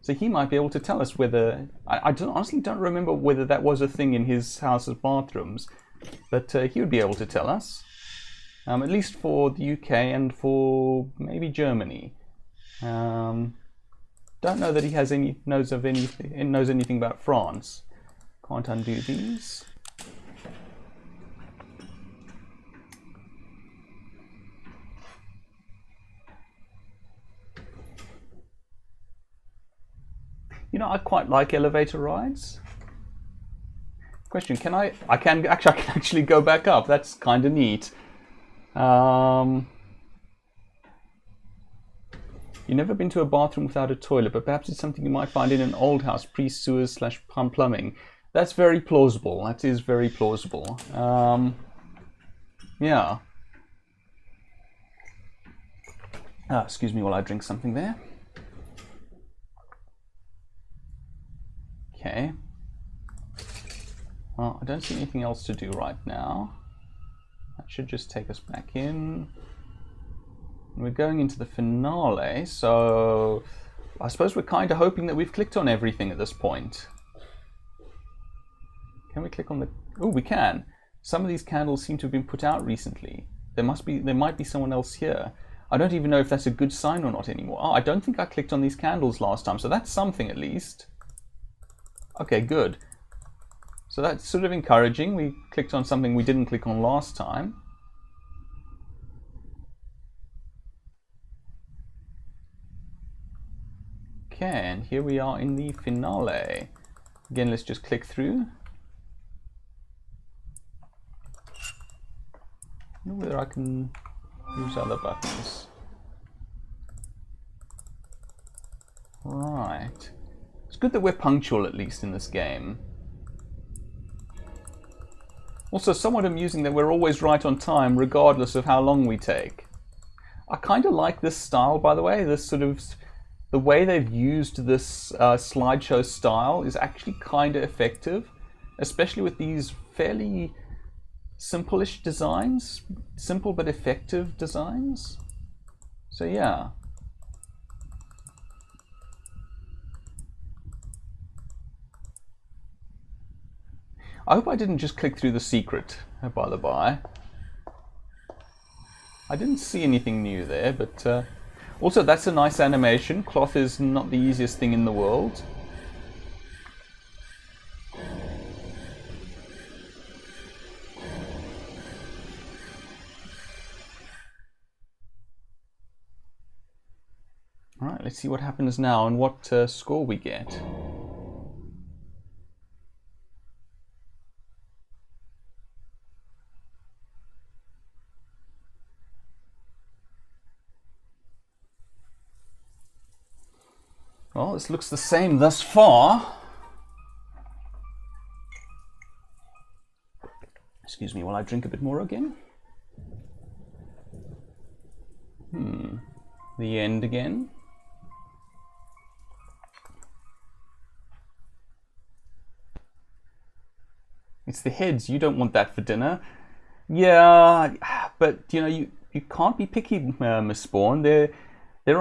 [SPEAKER 1] so he might be able to tell us whether... I honestly don't remember whether that was a thing in his house's bathrooms, but he would be able to tell us, at least for the UK and for maybe Germany. Don't know that he knows anything about France. Can't undo these. You know, I quite like elevator rides. Question, I can actually go back up. That's kind of neat. You've never been to a bathroom without a toilet, but perhaps it's something you might find in an old house, pre-sewers / plumbing. That's very plausible. That is very plausible. Yeah. Excuse me while I drink something there. Okay. Well, I don't see anything else to do right now. That should just take us back in. We're going into the finale, so I suppose we're kind of hoping that we've clicked on everything at this point. Can we click on the... Oh, we can. Some of these candles seem to have been put out recently. There might be someone else here. I don't even know if that's a good sign or not anymore. Oh, I don't think I clicked on these candles last time, so that's something at least. Okay, good. So that's sort of encouraging. We clicked on something we didn't click on last time. Okay, and here we are in the finale. Again, let's just click through. I don't know whether I can use other buttons. Right. It's good that we're punctual, at least, in this game. Also, somewhat amusing that we're always right on time, regardless of how long we take. I kind of like this style, by the way. This sort of... The way they've used this slideshow style is actually kind of effective, especially with these fairly simple-ish designs. Simple but effective designs. So yeah. I hope I didn't just click through the secret, by the by. I didn't see anything new there, but also that's a nice animation. Cloth is not the easiest thing in the world. Alright, let's see what happens now and what score we get. Well, this looks the same thus far. Excuse me while I drink a bit more again. The end again. It's the heads. You don't want that for dinner. Yeah, but you know, you can't be picky, Miss Spawn. There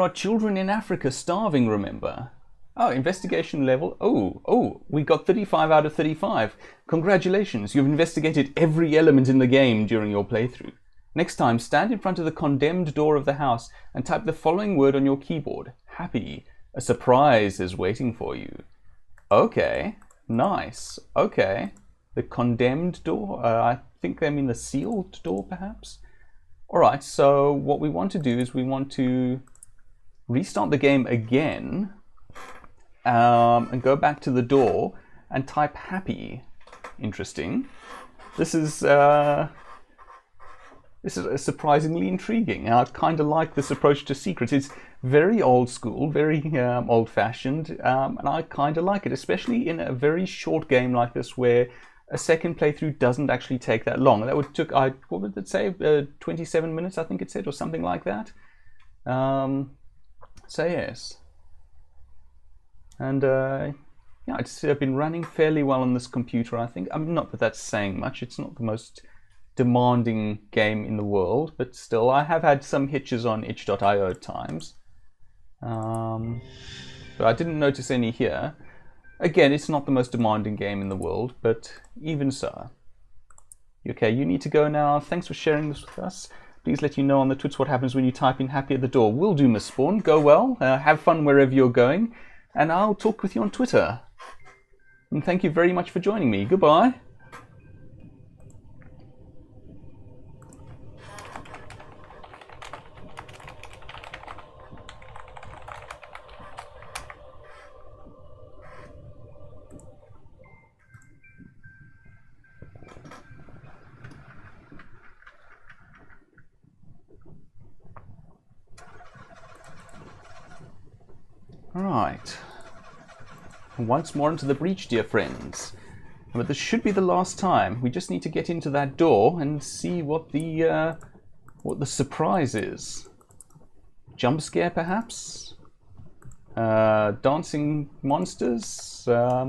[SPEAKER 1] are children in Africa starving, remember? Oh, investigation level. Oh, we got 35 out of 35. Congratulations, you've investigated every element in the game during your playthrough. Next time, stand in front of the condemned door of the house and type the following word on your keyboard. Happy. A surprise is waiting for you. Okay, nice. Okay. The condemned door? I think they mean the sealed door, perhaps? Alright, so what we want to do is we want to restart the game again and go back to the door and type happy. Interesting. This is surprisingly intriguing. I kind of like this approach to secrets. It's very old school, very old-fashioned, and I kind of like it, especially in a very short game like this where a second playthrough doesn't actually take that long. That would took, what would it say, 27 minutes, I think it said, or something like that. So yes. And yeah, it's been running fairly well on this computer, I think. I mean, not that that's saying much. It's not the most demanding game in the world, but still, I have had some hitches on itch.io at times. But I didn't notice any here. Again, it's not the most demanding game in the world, but even so. Okay, you need to go now. Thanks for sharing this with us. Please let you know on the Twits what happens when you type in happy at the door. Will do, Miss Spawn. Go well. Have fun wherever you're going. And I'll talk with you on Twitter. And thank you very much for joining me. Goodbye. Alright. Once more into the breach, dear friends. But this should be the last time. We just need to get into that door and see what the surprise is. Jump scare, perhaps? Dancing monsters? A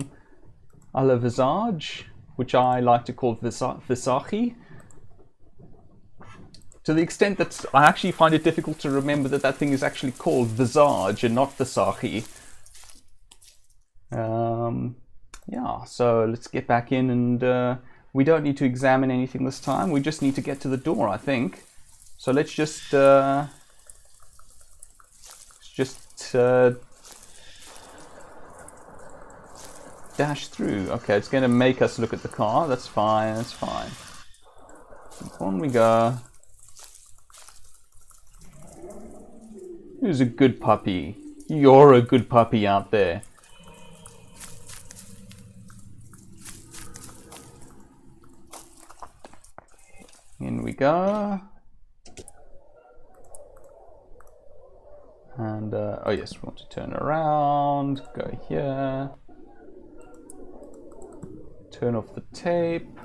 [SPEAKER 1] la Visage, which I like to call Visage. To the extent that I actually find it difficult to remember that thing is actually called Visage and not Visage. Yeah, so let's get back in, and we don't need to examine anything this time. We just need to get to the door, I think. So let's just dash through. Okay, it's going to make us look at the car. That's fine, that's fine. On we go. Who's a good puppy? You're a good puppy out there. In we go. And, oh yes, we want to turn around, go here. Turn off the tape.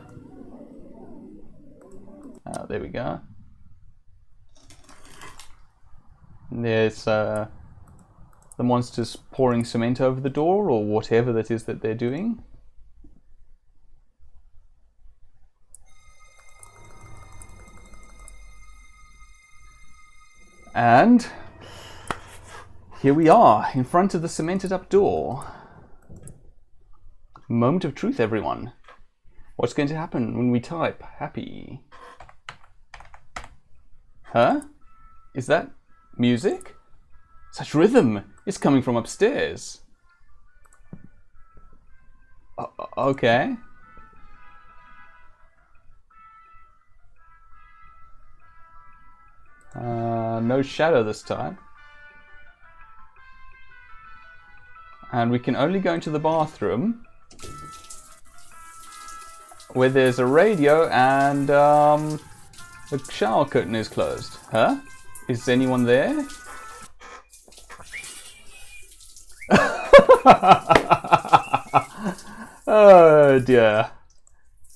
[SPEAKER 1] There we go. And there's the monsters pouring cement over the door, or whatever that is that they're doing. And here we are, in front of the cemented up door. Moment of truth, everyone. What's going to happen when we type happy? Huh? Is that music? Such rhythm! It's coming from upstairs. Okay. No shadow this time. And we can only go into the bathroom where there's a radio and the shower curtain is closed. Huh? Is anyone there? Oh dear.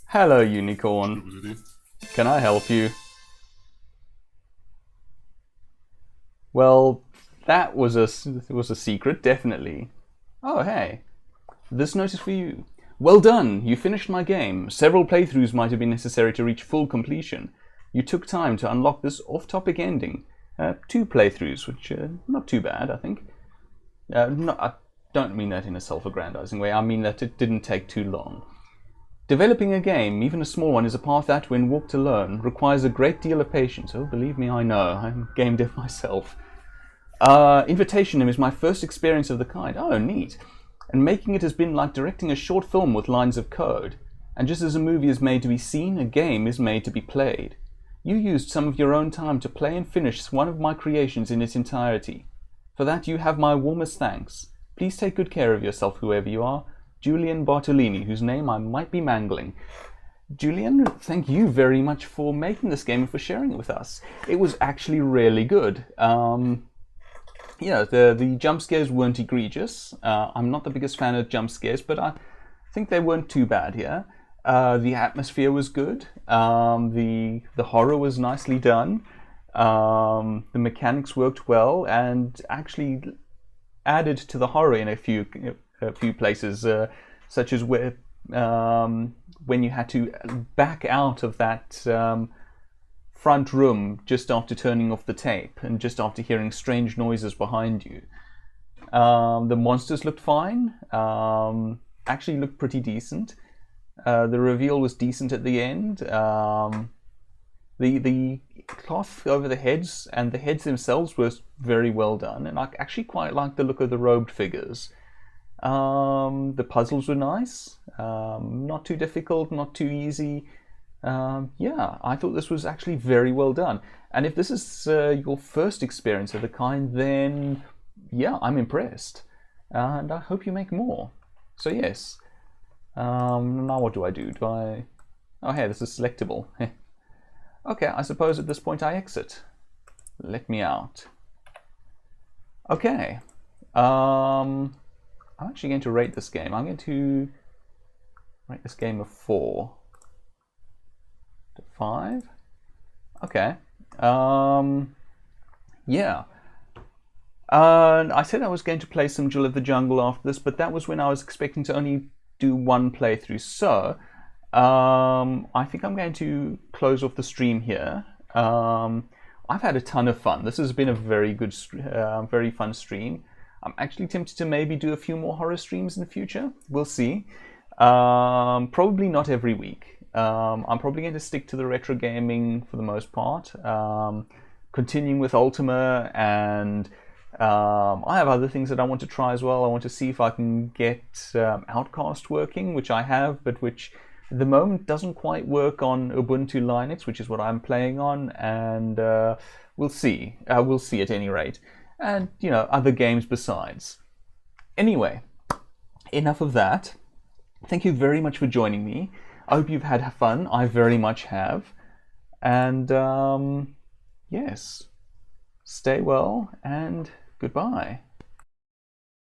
[SPEAKER 1] Hello, unicorn. Can I help you? Well, that was a secret, definitely. Oh, hey. This note is for you. Well done! You finished my game. Several playthroughs might have been necessary to reach full completion. You took time to unlock this off-topic ending. 2 playthroughs, which not too bad, I think. I don't mean that in a self-aggrandizing way. I mean that it didn't take too long. Developing a game, even a small one, is a path that, when walked alone, requires a great deal of patience. Oh, believe me, I know. I'm game dev myself. Invitationem is my first experience of the kind. Oh, neat. And making it has been like directing a short film with lines of code. And just as a movie is made to be seen, a game is made to be played. You used some of your own time to play and finish one of my creations in its entirety. For that you have my warmest thanks. Please take good care of yourself, whoever you are. Julian Bartolini, whose name I might be mangling. Julian, thank you very much for making this game and for sharing it with us. It was actually really good. Yeah, the jump scares weren't egregious. I'm not the biggest fan of jump scares, but I think they weren't too bad here. The atmosphere was good. The horror was nicely done. The mechanics worked well and actually added to the horror in a few places, such as where when you had to back out of that front room just after turning off the tape and just after hearing strange noises behind you. The monsters looked fine. Actually looked pretty decent. The reveal was decent at the end. The cloth over the heads and the heads themselves was very well done, and I actually quite liked the look of the robed figures. The puzzles were nice, not too difficult, not too easy. Yeah, I thought this was actually very well done. And if this is your first experience of the kind, then yeah, I'm impressed. And I hope you make more. So yes. Now what do I do? Oh hey, this is selectable. Okay, I suppose at this point I exit. Let me out. Okay. I'm actually going to rate this game. I'm going to rate this game a 4 to 5. Okay. Yeah. I said I was going to play some Jill of the Jungle after this, but that was when I was expecting to only do one playthrough. So I think I'm going to close off the stream here. I've had a ton of fun. This has been a very good, very fun stream. I'm actually tempted to maybe do a few more horror streams in the future. We'll see. Probably not every week. I'm probably going to stick to the retro gaming for the most part. Continuing with Ultima, and I have other things that I want to try as well. I want to see if I can get Outcast working, which I have, but which at the moment doesn't quite work on Ubuntu Linux, which is what I'm playing on, and we'll see. We'll see at any rate. And, you know, other games besides. Anyway, enough of that. Thank you very much for joining me. I hope you've had fun. I very much have. And, yes, stay well and goodbye.